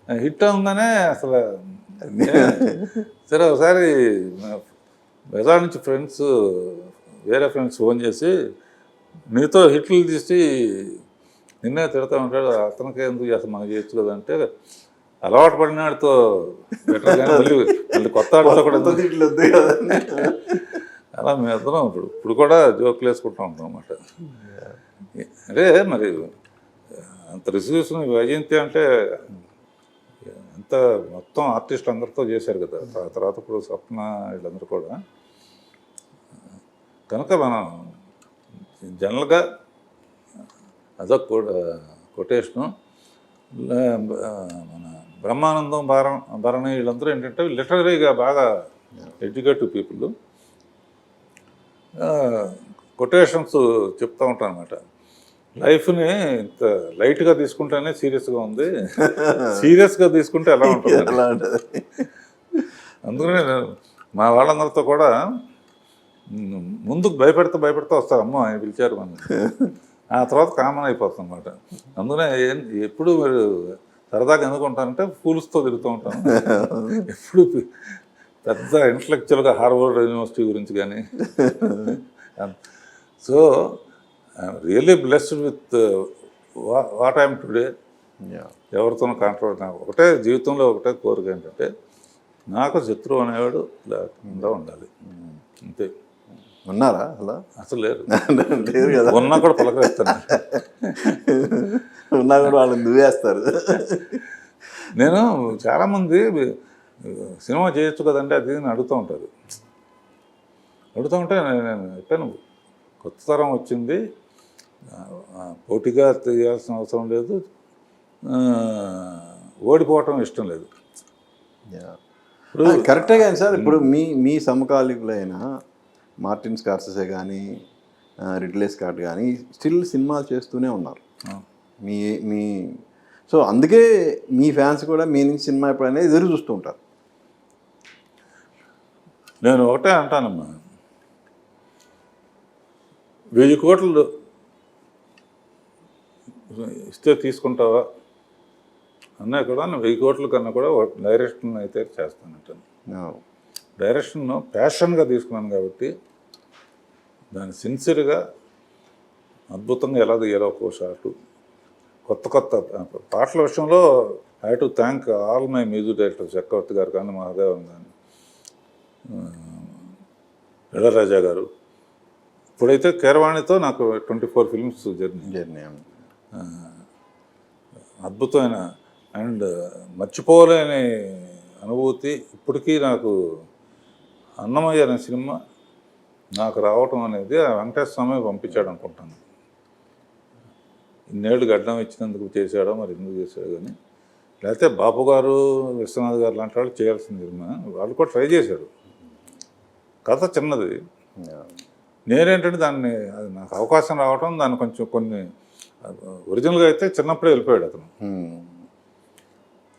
హిట్ అవ్వగానే అసలు సరే ఒకసారి బెజార్ నుంచి వేరే ఫ్రెండ్స్ ఫోన్ చేసి నీతో హిట్లు తీసి నిన్నే తిడతా ఉంటాడు, అతనికి ఎందుకు చేస్తాం మనకు చేయొచ్చు కదా అంటే, అలవాటు పడినాడితో బెటర్ కానీ మళ్ళీ కొత్త ఆడితో కూడా అలా మేము ఇద్దరం ఇప్పుడు కూడా జోకులు వేసుకుంటూ ఉంటాం అన్నమాట. అంటే మరి అంత రిసీవ్స్ని వైజయంతి అంటే ఎంత మొత్తం ఆర్టిస్టులు అందరితో చేశారు కదా. తర్వాత ఇప్పుడు స్వప్న వీళ్ళందరూ కూడా. కనుక మనం జనరల్గా అదొక కొటేషను. మన బ్రహ్మానందం భరణి వీళ్ళందరూ ఏంటంటే లిటరరీగా బాగా ఎడ్యుకేటివ్ పీపుల్. కొటేషన్స్ చెప్తూ ఉంటాను అన్నమాట. లైఫ్ని ఇంత లైట్గా తీసుకుంటేనే సీరియస్గా ఉంది, సీరియస్గా తీసుకుంటే ఎలా ఉంటుంది. అందుకనే మా వాళ్ళందరితో కూడా ముందుకు భయపెడతా వస్తారు, అమ్మో ఆయన పిలిచారు మనం, ఆ తర్వాత కామన్ అయిపోతుంది అన్నమాట. అందుకనే ఎప్పుడు మీరు సరదాగా ఎందుకుంటానంటే ఫూల్స్తో తిరుగుతూ ఉంటాను. ఎప్పుడు పెద్ద ఇంటలెక్చువల్గా హార్వర్డ్ యూనివర్సిటీ గురించి కానీ. So I'm really blessed with what I'm today. ఎవరితోనూ కాంట్రవర్ట్. నాకు ఒకటే జీవితంలో ఒకటే కోరిక ఏంటంటే నాకు శత్రువు అనేవాడు లేకుండా ఉండాలి, అంతే. ఉన్నారా అలా? అసలు లేరు. లేరు కదా. ఉన్నా కూడా పలకరిస్తాను. ఉన్నా కూడా వాళ్ళు నువ్వేస్తారు. నేను చాలామంది సినిమా చేయొచ్చు కదంటే అది అడుగుతూ ఉంటారు. అడుగుతూ ఉంటే నేను చెప్పాను, కొత్త తరం వచ్చింది, పోటీగా చేయాల్సిన అవసరం లేదు, ఓడిపోవటం ఇష్టం లేదు. ఇప్పుడు కరెక్టే కానీ సార్, ఇప్పుడు మీ సమకాలీకులైన మార్టిన్ స్కార్సెసే కానీ రిడ్లీ స్కాట్ కానీ స్టిల్ సినిమాలు చేస్తూనే ఉన్నారు. మీ సో అందుకే మీ ఫ్యాన్స్ కూడా మీ నుంచి సినిమా ఎప్పుడైనా ఎదురు చూస్తూ ఉంటారు. నేను ఒకటే అంటానమ్మా, 1000 కోట్లు ఇస్తే తీసుకుంటావా అన్నా కూడా, 1000 కోట్ల కన్నా కూడా డైరెక్షన్ అయితే చేస్తానంటాను. డైరెక్షన్ ప్యాషన్గా తీసుకున్నాను కాబట్టి దాన్ని సిన్సియర్గా అద్భుతంగా ఎలా తీయాలో ఒక్కో షాటు, కొత్త పాటల విషయంలో I to thank all my music director, Chakravarthi garu కానీ, మహాదేవన్ కానీ, ఇళరాజా గారు. ఇప్పుడైతే కీరవాణితో నాకు 24 ఫిల్మ్స్ జర్నీ. అద్భుతమైన అండ్ మర్చిపోలేని అనుభూతి. ఇప్పటికీ నాకు అన్నమయ్య అనే సినిమా నాకు రావటం అనేది ఆ వెంకటేశ్వర స్వామి పంపించాడు అనుకుంటాను. ఇన్నేళ్ళు గడ్డం ఇచ్చినందుకు చేశాడో మరి ఎందుకు చేశాడు కానీ, లేకపోతే బాపు గారు, విశ్వనాథ్ గారు లాంటి వాళ్ళు చేయాల్సిన సినిమా వాళ్ళు కూడా ట్రై చేశారు. కథ చిన్నది. నేనేంటంటే దాన్ని అది నాకు అవకాశం రావటం, దాన్ని కొంచెం కొన్ని ఒరిజినల్గా అయితే చిన్నప్పుడే వెళ్ళిపోయాడు అతను.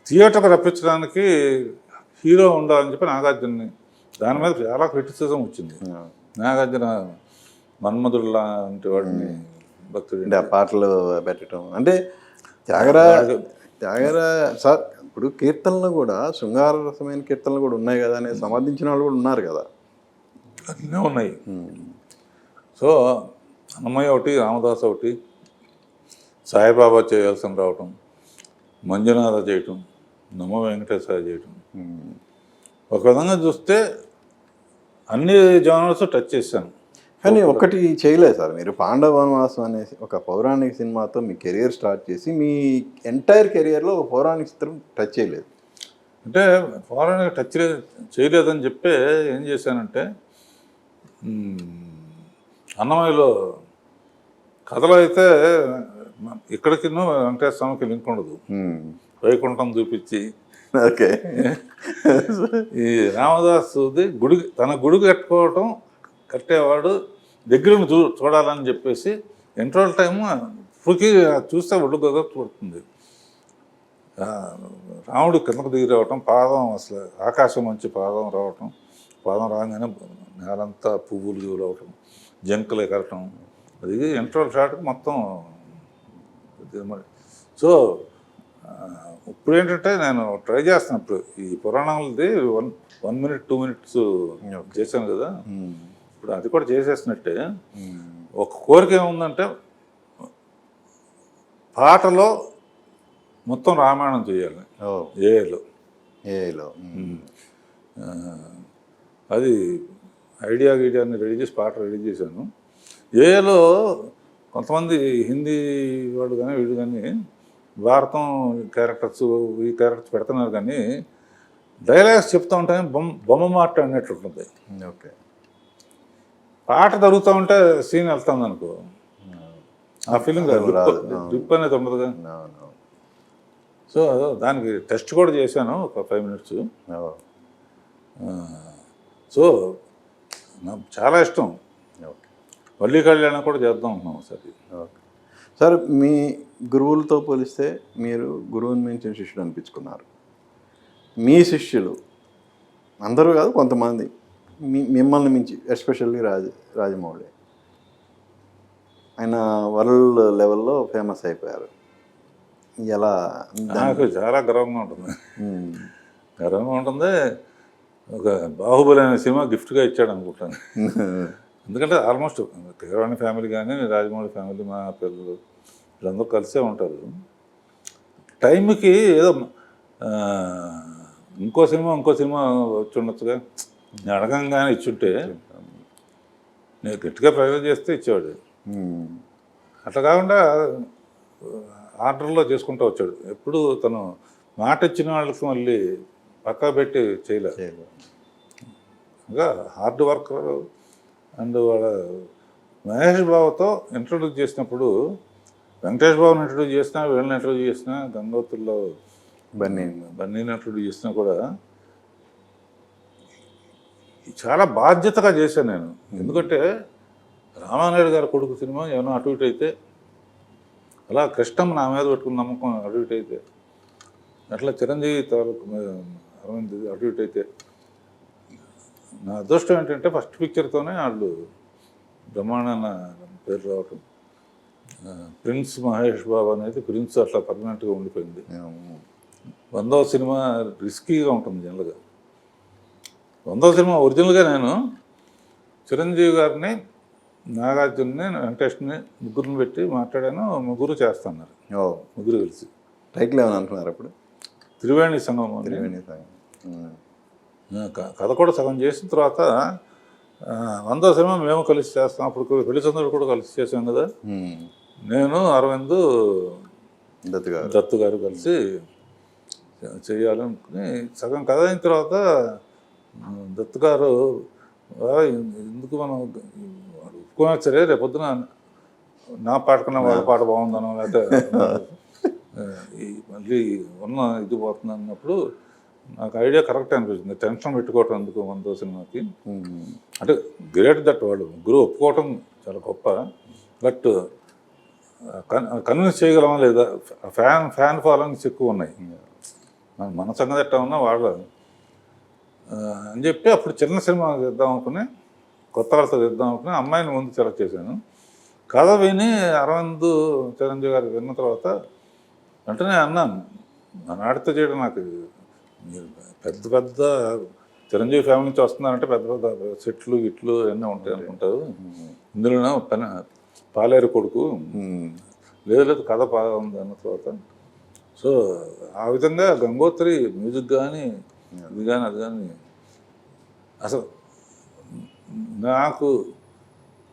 థియేటర్కి రప్పించడానికి హీరో ఉండాలని చెప్పి నాగార్జునని, దాని మీద చాలా క్రిటిసిజం వచ్చింది. నాగార్జున మన్మధుడు లాంటి వాడిని భక్తుడు అంటే ఆ పాటలు పెట్టడం అంటే త్యాగరా సార్. ఇప్పుడు కీర్తనలు కూడా శృంగారరసమైన కీర్తనలు కూడా ఉన్నాయి కదా అని సమర్థించిన వాళ్ళు కూడా ఉన్నారు కదా. అన్నీ ఉన్నాయి. సో అన్నమయ్య ఒకటి, రామదాస్ ఒకటి, సాయిబాబా చేయాల్సిన రావటం, మంజునాథ చేయటం, నమో వెంకటేశ్వర చేయటం. ఒక విధంగా చూస్తే అన్ని జానర్స్ టచ్ చేశాను. కానీ ఒకటి చేయలేదు సార్ మీరు. పాండవ వనవాసం అనే ఒక పౌరాణిక సినిమాతో మీ కెరియర్ స్టార్ట్ చేసి మీ ఎంటైర్ కెరియర్లో ఒక పౌరాణిక చిత్రం టచ్ చేయలేదు. అంటే పౌరాణిక టచ్ చేయలేదని చెప్పి ఏం చేశానంటే, అన్నమయ్యలో కథలో అయితే ఇక్కడికి వెంకటేశ్వర స్వామికి లింక్ ఉండదు. వైకుంఠం చూపించి ఓకే ఈ రామదాసుది గుడి, తన గుడి కట్టేవాడు దగ్గరను చూడాలని చెప్పేసి ఇంటర్వల్ టైము ఇప్పటికీ చూస్తే ఒళ్ళు గొప్పడుతుంది. రాముడు కిందకు దిగి రావటం, పాదం అసలు ఆకాశం నుంచి పాదం రావటం, పాదం రాగానే నేలంతా పువ్వులు చూడవటం, జంకలు ఎగరటం, అది ఇంటర్వల్ షాట్కి మొత్తం. సో ఇప్పుడు ఏంటంటే నేను ట్రై చేస్తాను. ఇప్పుడు ఈ పురాణాలది 1 minute 2 minutes చేశాను కదా, ఇప్పుడు అది కూడా చేసేసినట్టే. ఒక కోరిక ఏముందంటే పాటలో మొత్తం రామాయణం చేయాలి ఏఐలో. అది ఐడియాని రెడీ చేసి పాట రెడీ చేశాను. ఏఐలో కొంతమంది హిందీ వాడు కానీ వీడు కానీ భారతం క్యారెక్టర్స్ ఈ క్యారెక్టర్స్ పెడుతున్నారు కానీ డైలాగ్స్ చెప్తూ ఉంటాయి, బొమ్మ మాట్లాడినట్టు ఉంటుంది. ఓకే, పాట జరుగుతూ ఉంటే సీన్ వెళ్తుంది అనుకో, ఆ ఫీలింగ్ డ్రిప్ అనేది ఉండదుగా. సో దానికి టెస్ట్ కూడా చేశాను ఒక 5 minutes. సో నాకు చాలా ఇష్టం. వల్లి కళ్యాణం కూడా చేద్దాం అనుకున్నాం ఒకసారి. సార్ మీ గురువులతో పోలిస్తే మీరు గురువుని మించిన శిష్యుడు అనిపించుకున్నారు. మీ శిష్యులు అందరూ కాదు, కొంతమంది మిమ్మల్ని మించి, ఎస్పెషల్లీ రాజమౌళి, ఆయన వరల్డ్ లెవెల్లో ఫేమస్ అయిపోయారు. ఎలా? నాకు చాలా గర్వంగా ఉంటుంది. ఒక బాహుబలి అనే సినిమా గిఫ్ట్గా ఇచ్చాడు అనుకుంటాను. ఎందుకంటే ఆల్మోస్ట్ కీరవాణి ఫ్యామిలీ కానీ రాజమౌళి ఫ్యామిలీ, మా పిల్లలు వీళ్ళందరూ కలిసే ఉంటారు. టైంకి ఏదో ఇంకో సినిమా వచ్చి ఉండొచ్చుగా, నేను అడగంగానే ఇచ్చుంటే నేను గట్టిగా ప్రయోజనం చేస్తే ఇచ్చేవాడు. అట్లా కాకుండా ఆర్డర్లో చేసుకుంటూ వచ్చాడు. ఎప్పుడు తను మాట ఇచ్చిన వాళ్ళకి మళ్ళీ పక్కా పెట్టి చేయలేదు. ఇంకా హార్డ్ వర్కర్. అండ్ వాళ్ళ మహేష్ బాబుతో ఇంట్రొడ్యూస్ చేసినప్పుడు, వెంకటేష్ బాబుని ఇంట్రొడ్యూస్ చేసినా, వీళ్ళని ఇంట్రొడ్యూస్ చేసినా, గంగోత్రుల్లో బన్నీని ఇంట్రొడ్యూస్ చేసినా కూడా చాలా బాధ్యతగా చేశాను నేను. ఎందుకంటే రామానాయుడు గారి కొడుకు సినిమా ఏమైనా అటు ఇటు అయితే, అలా కృష్ణం నా మీద పెట్టుకున్న నమ్మకం అటు ఇటు అయితే, అట్లా చిరంజీవి తాలూకు అరవింద్ అటు ఇటు అయితే, నా అదృష్టం ఏంటంటే ఫస్ట్ పిక్చర్తోనే వాళ్ళు బ్రహ్మాండ పేరు రావటం. ప్రిన్స్ మహేష్ బాబు అనేది ప్రిన్స్ అట్లా పర్మనెంట్గా ఉండిపోయింది. 100వ సినిమా రిస్కీగా ఉంటుంది జనరల్గా. 100వ సినిమా ఒరిజినల్గా నేను చిరంజీవి గారిని, నాగార్జున్ని, వెంకటేష్ని ముగ్గురిని పెట్టి మాట్లాడాను. ముగ్గురు చేస్తున్నారు, ముగ్గురు కలిసి. టైటిల్ ఏమని అంటున్నారు అప్పుడు? త్రివేణి సంగమం. కథ కూడా సగం చేసిన తర్వాత వందో సినిమా మేము కలిసి చేస్తాం. అప్పుడు పెళ్లి చంద్రుడు కూడా కలిసి చేసాం కదా. నేను అరవింద్ దత్తు గారు కలిసి చేయాలనుకుని సగం కథ అయిన తర్వాత దత్తు గారు ఎందుకు మనం ఒప్పుకున్నా సరే రేపొద్దున నా పాట కన్నా వాళ్ళ పాట బాగుందనో లేకపోతే మళ్ళీ ఉన్న ఇది పోతుంది అన్నప్పుడు నాకు ఐడియా కరెక్ట్ అనిపించింది. టెన్షన్ పెట్టుకోవటం ఎందుకు వందో సినిమాకి. అంటే గ్రేట్ దట్ వాళ్ళు గురువు ఒప్పుకోవటం చాలా గొప్ప. బట్ కన్విన్స్ చేయగలమా లేదా? ఫ్యాన్ ఫాలోయింగ్స్ ఎక్కువ ఉన్నాయి. మన సంగతి ఎట్టా ఉన్నా వాళ్ళు అని చెప్పి అప్పుడు చిన్న సినిమా తెద్దాం అనుకుని, కొత్త వాళ్ళతో తెద్దాం అనుకుని అమ్మాయిని ముందు సెలెక్ట్ చేశాను. కథ విని అరవింద్ చిరంజీవి గారు విన్న తర్వాత వెంటనే అన్నాను, మన ఆడితో చేయడం నాకు పెద్ద పెద్ద చిరంజీవి ఫ్యామిలీ నుంచి వస్తున్నారంటే పెద్ద పెద్ద సెట్లు గిట్లు అన్నీ ఉంటాయి అనుకుంటారు. ఇందులో పాలేరు కొడుకు లేదు కథ బాగా ఉంది అన్న తర్వాత సో ఆ విధంగా గంగోత్రి మ్యూజిక్ కానీ ఇది కానీ అది కానీ అసలు నాకు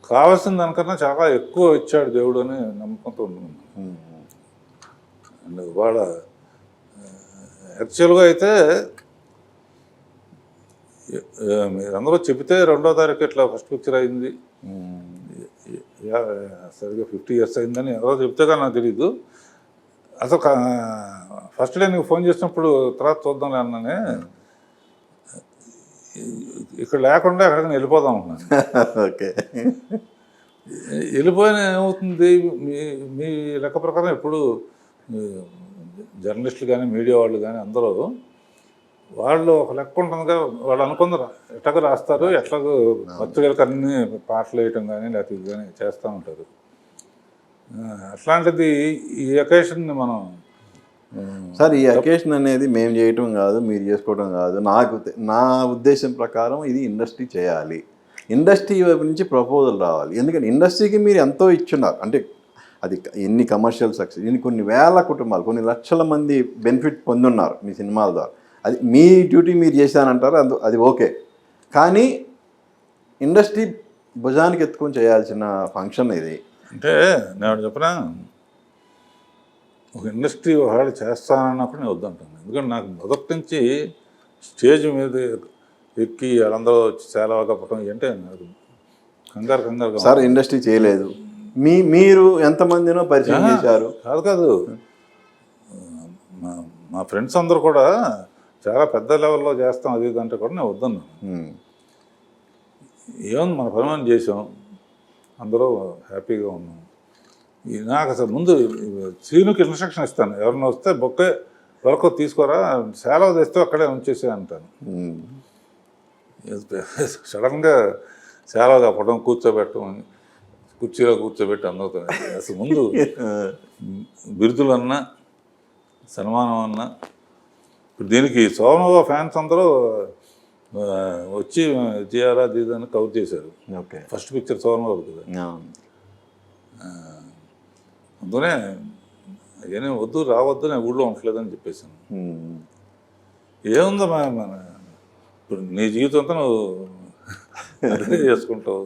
కావాల్సిన దానికన్నా చాలా ఎక్కువ ఇచ్చాడు దేవుడు అని నమ్మకంతో ఉన్నాను. అండ్ వాళ్ళ యాక్చువల్గా అయితే మీరందరూ చెబితే 2వ తారీఖు ఇట్లా ఫస్ట్ పిక్చర్ అయింది, సరిగ్గా 50 years అయిందని ఎవరో చెప్తే కానీ నాకు తెలీదు. అసలు ఫస్ట్ డే నీకు ఫోన్ చేసినప్పుడు తర్వాత చూద్దాం అన్నానే, ఇక్కడ లేకుండా ఎక్కడికైనా వెళ్ళిపోదాం అన్నాను. ఓకే, వెళ్ళిపోయిన ఏమవుతుంది, మీ లెక్క ప్రకారం ఎప్పుడు జర్నలిస్టులు కానీ మీడియా వాళ్ళు కానీ అందరూ వాళ్ళు ఒక లెక్క ఉంటుందిగా, వాళ్ళు అనుకుందరు ఎట్లాగో రాస్తారు, ఎట్లాగో పత్రికలకు అన్ని పాటలు వేయటం కానీ లేకపోతే ఇది కానీ చేస్తూ ఉంటారు. అట్లాంటిది ఈ అకేషన్ని మనం సార్, ఈ అకేషన్ అనేది మేము చేయటం కాదు, మీరు చేసుకోవడం కాదు. నా ఉద్దేశం ప్రకారం ఇది ఇండస్ట్రీ చేయాలి, ఇండస్ట్రీ వైపు నుంచి ప్రపోజల్ రావాలి. ఎందుకంటే ఇండస్ట్రీకి మీరు ఎంతో ఇచ్చున్నారు, అంటే అది ఎన్ని కమర్షియల్ సక్సెస్, ఇన్ని కొన్ని వేల కుటుంబాలు, కొన్ని లక్షల మంది బెనిఫిట్ పొందున్నారు మీ సినిమాల ద్వారా. అది మీ డ్యూటీ మీరు చేశానంటారు, అది ఓకే. కానీ ఇండస్ట్రీ భుజానికి ఎత్తుకొని చేయాల్సిన ఫంక్షన్ ఇది. అంటే నేను చెప్పిన ఒక ఇండస్ట్రీ ఒకవేళ చేస్తానన్నప్పుడు నేను వద్దంటాను. ఎందుకంటే నాకు మొదటి నుంచి స్టేజ్ మీద ఎక్కి వాళ్ళందరూ వచ్చి చాలా చెప్పడం అంటే నాకు కంగారు సార్ ఇండస్ట్రీ చేయలేదు, మీరు ఎంతమందినో పరిచయం చేశారు. కాదు మా ఫ్రెండ్స్ అందరూ కూడా చాలా పెద్ద లెవెల్లో చేస్తాం అది ఇదంటే కూడా నేను వద్దన్నాను. ఏముంది మన పని చేసాం, అందరూ హ్యాపీగా ఉన్నాం. నాకు అసలు ముందు శ్రీనుకి ఇన్స్ట్రక్షన్ ఇస్తాను, ఎవరిని వస్తే బొక్కే వరకు తీసుకోరా, సెలవు తెస్తే అక్కడే ఉంచేసే అంటాను. సడన్గా సెలవు తప్పడం, కూర్చోబెట్టడం, కుర్చీలో కూర్చోబెట్టి అందరితో అసలు ముందు బిరుదులు అన్నా సన్మానం అన్నా. ఇప్పుడు దీనికి సోమవ ఫ్యాన్స్ అందరూ వచ్చి చేయాలా దీదని కవర్ చేశారు. ఓకే, ఫస్ట్ పిక్చర్ సోమబాబు కదా, అందుకనే ఏమీ వద్దు రావద్దు, నేను ఊళ్ళో ఉండలేదని చెప్పేసాను. ఏముందో మన ఇప్పుడు నీ జీవితంతో నువ్వు అదే చేసుకుంటావు,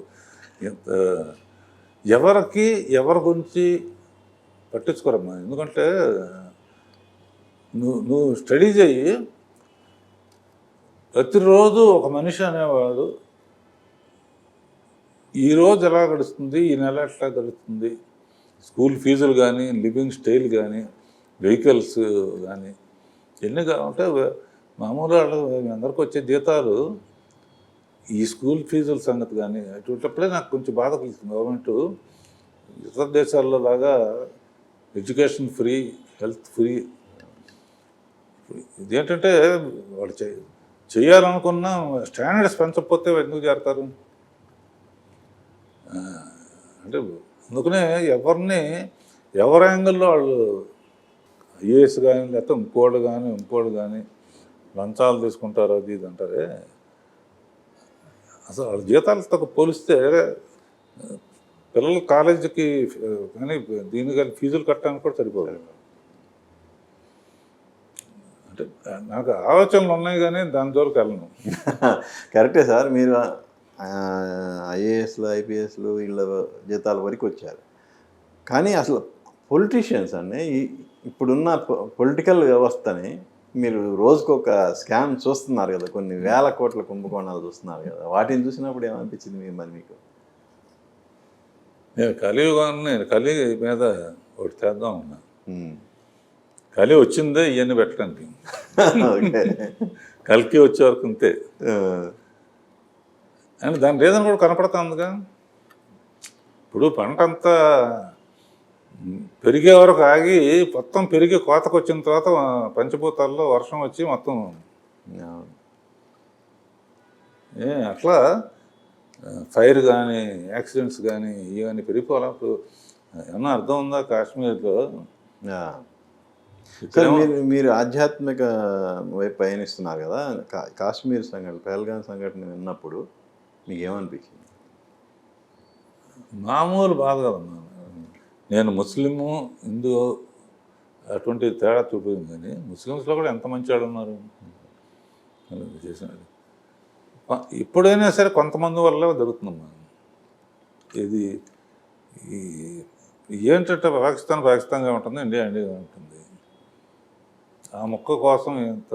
ఎవరి గురించి పట్టించుకోరమ్మా. ఎందుకంటే నువ్వు స్టడీ చేయి, ప్రతిరోజు ఒక మనిషి అనేవాడు ఈరోజు ఎలా గడుస్తుంది, ఈ నెల ఎట్లా గడుస్తుంది, స్కూల్ ఫీజులు కానీ, లివింగ్ స్టైల్ కానీ, వెహికల్స్ కానీ ఎన్ని కావాలంటే మామూలు వాళ్ళు అందరికి వచ్చే జీతాలు ఈ స్కూల్ ఫీజుల సంగతి కానీ అటువంటిప్పుడే నాకు కొంచెం బాధ కలుగుతుంది. గవర్నమెంట్ ఇతర దేశాల్లో లాగా ఎడ్యుకేషన్ ఫ్రీ, హెల్త్ ఫ్రీ, ఇదేంటంటే వాళ్ళు చేయాలనుకున్న స్టాండర్డ్స్ పెంచకపోతే ఎందుకు చేరతారు అంటే. అందుకనే ఎవరి యాంగిల్లో వాళ్ళు ఐఏఎస్ కానీ లేకపోతే ఇంకోళ్ళు కానీ లంచాలు తీసుకుంటారు అది ఇది అంటారే. అసలు వాళ్ళ జీతాలతో పోలిస్తే పిల్లలు కాలేజీకి కానీ దీని కానీ ఫీజులు కట్టడానికి కూడా సరిపోదు. అంటే నాకు ఆలోచనలు ఉన్నాయి కానీ దాని జోలికి వెళ్ళను. కరెక్టే సార్, మీరు ఐఏఎస్లు ఐపీఎస్లు వీళ్ళ జీతాల వరకు వచ్చారు. కానీ అసలు పొలిటీషియన్స్ అండి ఇప్పుడున్న పొలిటికల్ వ్యవస్థని మీరు రోజుకొక స్కామ్ చూస్తున్నారు కదా, కొన్ని వేల కోట్ల కుంభకోణాలు చూస్తున్నారు కదా, వాటిని చూసినప్పుడు ఏమనిపించింది మరి మీకు? నేను కలి మీద ఒకటి చేద్దాం ఉన్నా. కలి వచ్చిందే ఇవన్నీ పెట్టడానికి. ఓకే. కలికి వచ్చే వరకు అంతే. అండ్ దాని రీజన్ కూడా కనపడుతుందిగా. ఇప్పుడు పంట అంతా పెరిగే వరకు ఆగి మొత్తం పెరిగి కోతకు వచ్చిన తర్వాత పంచభూతాల్లో వర్షం వచ్చి మొత్తం అట్లా ఫైర్ కానీ యాక్సిడెంట్స్ కానీ ఇవన్నీ పెరిగిపోవాలి. ఇప్పుడు ఏమన్నా అర్థం ఉందా కాశ్మీర్లో? సార్ మీరు ఆధ్యాత్మిక వైపు పయనిస్తున్నారు కదా, కాశ్మీర్ సంఘటన, పహల్గాం సంఘటన విన్నప్పుడు మీకు ఏమనిపించింది? మామూలు బాధ కదమ్మా. నేను ముస్లిము హిందూ అటువంటి తేడా చూపింది, కానీ ముస్లిమ్స్లో కూడా ఎంత మంచి వాళ్ళు ఉన్నారు చేసినది. ఇప్పుడైనా సరే కొంతమంది వల్ల జరుగుతుందమ్మా ఇది. ఏంటంటే పాకిస్తాన్గా ఉంటుంది, ఇండియాగా ఉంటుంది. ఆ మొక్క కోసం ఎంత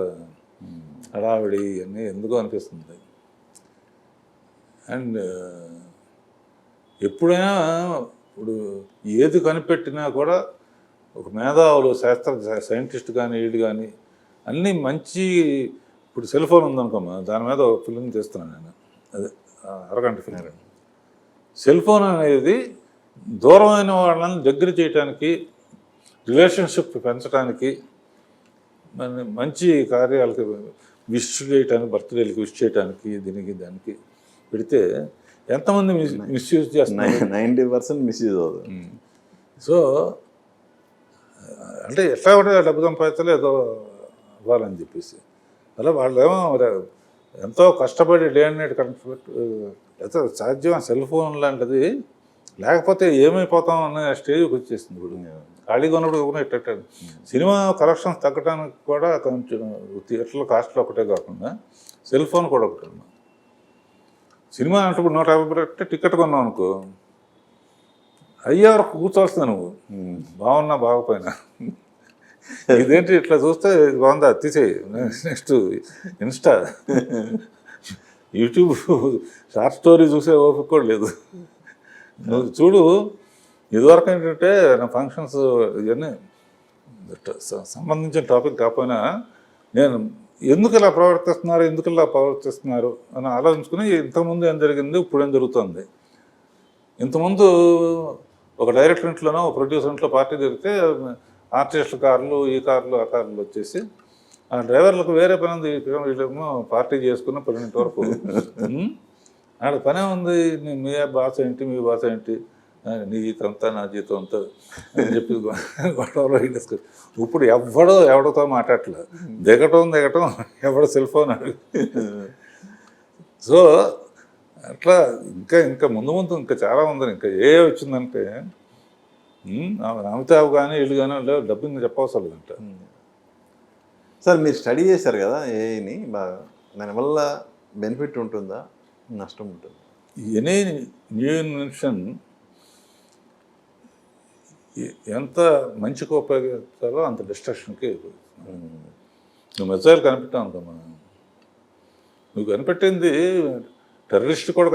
హడావిడి ఇవన్నీ ఎందుకో అనిపిస్తుంది. అండ్ ఎప్పుడైనా ఇప్పుడు ఏది కనిపెట్టినా కూడా ఒక మేధావులు సైంటిస్ట్ కానీ వీళ్ళు కానీ అన్నీ మంచి. ఇప్పుడు సెల్ ఫోన్ ఉందనుకోమ్మా, దాని మీద ఒక ఫిల్మ్ తీస్తున్నాను నేను, అదే అరగంట ఫిల్మ్. సెల్ ఫోన్ అనేది దూరమైన వాళ్ళని దగ్గర చేయటానికి, రిలేషన్షిప్ పెంచడానికి, మంచి కార్యాలకి విష్ చేయటానికి, బర్త్డేలకి విష్ చేయటానికి, దానికి పెడితే ఎంతమంది మిస్యూజ్ చేస్తున్నారు? 90% మిస్యూజ్ అవుతుంది. సో అంటే ఎట్లా కూడా డబ్బు సంపాదించాలి, ఏదో ఇవ్వాలని చెప్పేసి అలా వాళ్ళేమో ఎంతో కష్టపడి డే అండ్ నైట్ కనెక్ట్ ఎంతో సాధ్యం. సెల్ ఫోన్ లాంటిది లేకపోతే ఏమైపోతాం అన్న స్టేజ్కి వచ్చేసింది. ఇప్పుడు ఖాళీగా ఉన్నప్పుడు ఎట్టండి సినిమా కలెక్షన్స్ తగ్గడానికి కూడా కొంచెం థియేటర్లో కాస్ట్లో ఒకటే కాకుండా సెల్ ఫోన్ కూడా ఒకటి. సినిమా అంటే ఇప్పుడు 150 పెట్టి టికెట్ కొన్నావు అనుకో, అయ్యే వరకు కూర్చోవలసింది నువ్వు, బాగున్నా బాగపోయినా. ఇదేంటి ఇట్లా చూస్తే బాగుందా తీసేయి, next Insta, YouTube short story చూసే ఓపిక కూడా లేదు. నువ్వు చూడు, ఇదివరకు ఏంటంటే నా ఫంక్షన్స్ ఇవన్నీ సంబంధించిన టాపిక్ కాకపోయినా నేను ఎందుకు ఇలా ప్రవర్తిస్తున్నారు అని ఆలోచించుకుని ఇంతకుముందు ఏం జరిగింది, ఇప్పుడు ఏం జరుగుతుంది. ఇంతకుముందు ఒక డైరెక్టర్ ఇంట్లోనో ఒక ప్రొడ్యూసర్ ఇంట్లో పార్టీ జరిగితే ఆర్టిస్టుల కార్లు, ఈ కార్లు, ఆ కార్లు వచ్చేసి ఆ డ్రైవర్లకు వేరే పని ఉంది, వీళ్ళేమో పార్టీ చేసుకున్న 12 వరకు. ఆడ పనే ఉంది, మీ బాస్ ఏంటి, మీ బాస్ ఏంటి, నీ జీతం అంతా నా జీతం అంతా అని చెప్పి గొడవలో డిస్కస్. ఇప్పుడు ఎవడితో మాట్లాడట్లేదు, దిగటం ఎవడో సెల్ ఫోన్ అడుగు. సో అట్లా ఇంకా ముందు ఇంకా చాలా ఉంది. ఇంకా వచ్చిందంటే అమితాబ్ కానీ వీళ్ళు కానీ డబ్బింగ్ చెప్పవసరం లేదంట. సార్ మీరు స్టడీ చేశారు కదా ఏఐని బాగా, దానివల్ల బెనిఫిట్ ఉంటుందా, నష్టం ఉంటుందా? ఎనీ న్యూ ఇన్వెన్షన్ ఎంత మంచిగా ఉపయోగిస్తారో అంత డిస్ట్రక్షన్కి. నువ్వు మెజైల్ కనిపెట్టావు అనుకోమా, నువ్వు కనిపెట్టింది టెర్రరిస్ట్ కూడా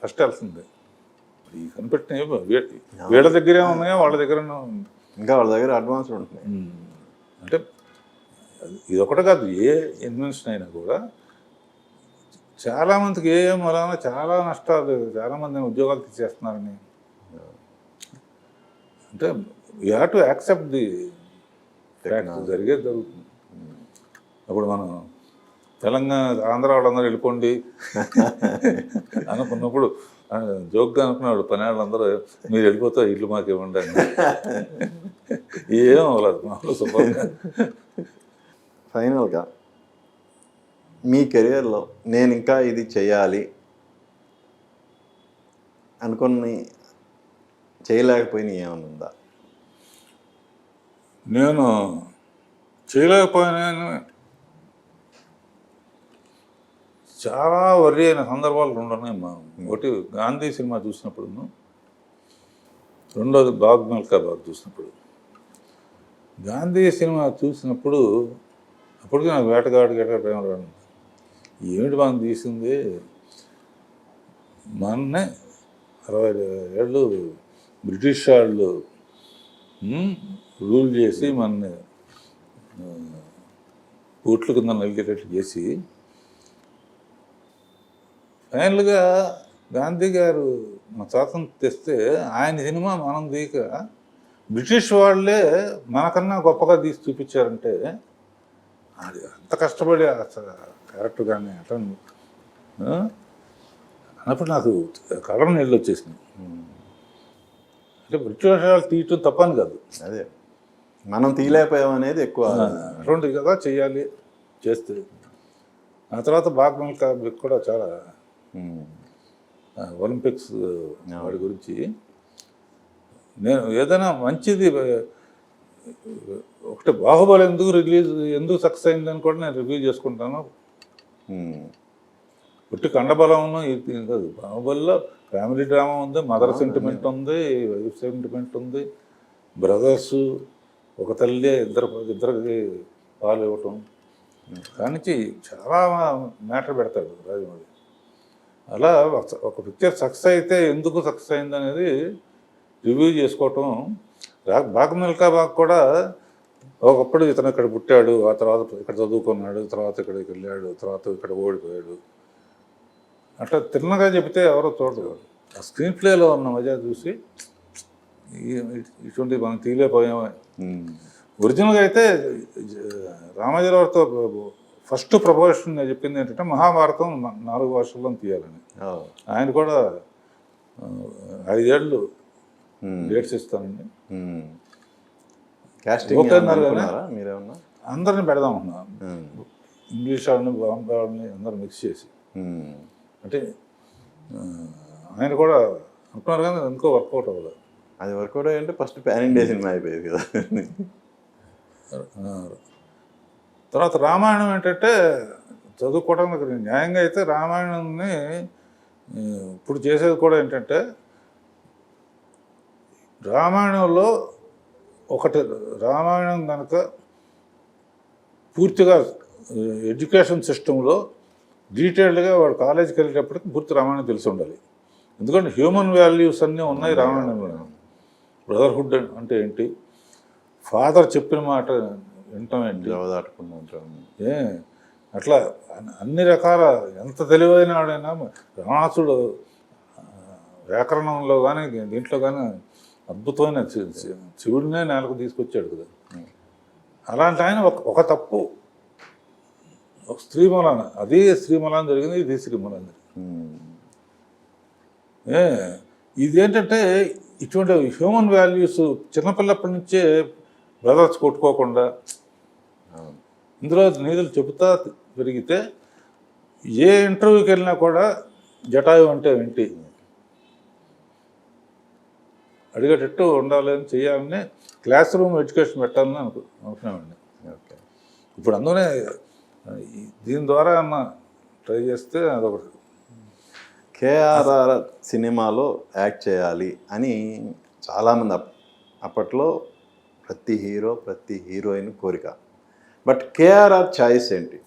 ఫస్ట్ వెళ్తుంది. ఈ కనిపెట్టినవి వీళ్ళ దగ్గరే ఉన్నాయో వాళ్ళ దగ్గర ఇంకా వాళ్ళ దగ్గర అడ్వాన్స్ ఉంటున్నాయి. అంటే ఇది ఒకటే కాదు, ఏ ఇన్వెన్షన్ అయినా కూడా చాలామందికి వలన చాలా నష్టాలు, చాలామంది ఉద్యోగాలు తీసేస్తున్నారని. అంటే you have to accept the fact, జరుగుతుంది. అప్పుడు మనం ఆంధ్ర వాళ్ళందరూ వెళ్ళిపోండి అనుకున్నప్పుడు జోక్గా అనుకున్నాడు, పని వాళ్ళందరూ మీరు వెళ్ళిపోతే ఇల్లు మాకు ఇవ్వండి అని. ఏం అవ్వలేదు మామూలు శుభ్రంగా. ఫైనల్గా మీ కెరియర్లో నేను ఇంకా ఇది చేయాలి అనుకుని చేయలేకపోయినా ఏమైనా ఉందా? నేను చేయలేకపోయినా చాలా వర్రీ అయిన సందర్భాలు రెండు ఉన్నాయి మా. ఒకటి గాంధీ సినిమా చూసినప్పుడు, రెండోది బాగ్ మిల్కా బాగ్ చూసినప్పుడు. గాంధీ సినిమా చూసినప్పుడు అప్పటికి నాకు వేటగాడు ప్రేమ రాను, ఏమిటి మనం తీసింది, మొన్నే 60 ఏళ్ళు బ్రిటిష్ వాళ్ళు రూల్ చేసి మన బూట్ల కింద నలిగేటట్టు చేసి ఫైనల్గా గాంధీ గారు మన స్వాతంత్రం తెస్తే ఆయన సినిమా మనం తీక బ్రిటిష్ వాళ్ళే మనకన్నా గొప్పగా తీసి చూపించారంటే అది అంత కష్టపడి క్యారెక్టర్ కానీ అట్లా అన్నప్పుడు నాకు కళ్ళ నీళ్ళు వచ్చేసినాయి. అంటే బ్రిటిష్ వాళ్ళు తీయటం తప్పని కాదు, అదే మనం తీయలేకపోయాం అనేది ఎక్కువ. అటువంటిది కదా చేయాలి, చేస్తే. ఆ తర్వాత బాగ్ మిల్కా బాగ్ కూడా చాలా ఒలింపిక్స్ వాడి గురించి నేను ఏదైనా మంచిది ఒకటి బాహుబలి ఎందుకు సక్సెస్ అయిందని కూడా నేను రివ్యూ చేసుకుంటాను. పుట్టి కండబలం ఇది కాదు, బాహుబలిలో ఫ్యామిలీ డ్రామా ఉంది, మదర్ సెంటిమెంట్ ఉంది, వైఫ్ సెంటిమెంట్ ఉంది, బ్రదర్సు, ఒక తల్లి ఇద్దరికి పాలు ఇవ్వటం కానించి చాలా మ్యాటర్ పెడతాడు రాజమౌళి. అలా ఒక పిక్చర్ సక్సెస్ అయితే ఎందుకు సక్సెస్ అయింది అనేది రివ్యూ చేసుకోవటం. బాగ్ మిల్కా బాగ్ కూడా ఒకప్పుడు ఇతను ఇక్కడ పుట్టాడు, ఆ తర్వాత ఇక్కడ చదువుకున్నాడు, తర్వాత ఇక్కడికి వెళ్ళాడు, తర్వాత ఇక్కడ ఓడిపోయాడు, అట్లా తిన్నగా చెబితే ఎవరో చూడరు. ఆ స్క్రీన్ ప్లేలో ఉన్న మజా చూసి ఇటువంటి మనం తీయలేకపోయామే. ఒరిజినల్గా అయితే రామోజీరావుతో ఫస్ట్ ప్రపోజేషన్ నేను చెప్పింది ఏంటంటే మహాభారతం 4 భాషల్లో తీయాలని. ఆయన కూడా 5 ఏళ్ళు డేట్స్ ఇస్తానండి, మీరేమన్నా అందరిని పెడదాం అన్నా, ఇంగ్లీష్ వాళ్ళని బాంబే వాళ్ళని అందరూ మిక్స్ చేసి. అంటే ఆయన కూడా అనుకున్నారు కానీ ఇంకో వర్కౌట్ అవ్వదు. అది వర్కౌట్ అయ్యంటే ఫస్ట్ పాన్ ఇండియా సినిమా అయిపోయేది కదా. తర్వాత రామాయణం ఏంటంటే చదువుకోవడానికి న్యాయంగా అయితే రామాయణాన్ని ఇప్పుడు చేసేది కూడా ఏంటంటే రామాయణంలో ఒకటి రామాయణం కనుక పూర్తిగా ఎడ్యుకేషన్ సిస్టంలో డీటెయిల్డ్గా వాడు కాలేజీకి వెళ్ళేటప్పటికి పూర్తి రామాయణం తెలిసి ఉండాలి. ఎందుకంటే హ్యూమన్ వాల్యూస్ అన్నీ ఉన్నాయి రామాయణంలో. బ్రదర్హుడ్ అంటే ఏంటి, ఫాదర్ చెప్పిన మాట వింటాం ఏంటి, అట్లా అన్ని రకాల ఎంత తెలివైన వాడైనా రావణాసుడు వ్యాకరణంలో కానీ దీంట్లో కానీ అద్భుతమైన శివుడినే నేలకు తీసుకొచ్చాడు కదా. అలాంటి ఆయన ఒక తప్పు స్త్రీ మూలాన, అదే స్త్రీ మూలాన జరిగింది, ఇది స్త్రీ మూలాన జరిగింది. ఇదేంటంటే ఇటువంటి హ్యూమన్ వాల్యూస్ చిన్నపిల్లప్పటి నుంచే బ్రదర్స్ కొట్టుకోకుండా ఇందులో నీతులు చెబుతా పెరిగితే ఏ ఇంటర్వ్యూకి వెళ్ళినా కూడా జటాయు అంటే ఏంటి అడిగేటట్టు ఉండాలని చేయాలని క్లాస్ రూమ్ ఎడ్యుకేషన్ పెట్టాలని అనుకున్నామండి. ఓకే, ఇప్పుడు అందులోనే దీని ద్వారా అన్న ట్రై చేస్తే అదొకటి. కేఆర్ఆర్ సినిమాలో యాక్ట్ చేయాలి అని చాలామంది అప్పట్లో ప్రతి హీరో ప్రతి హీరోయిన్ కోరిక. బట్ కేఆర్ఆర్ ఛాయిస్ ఏంటి?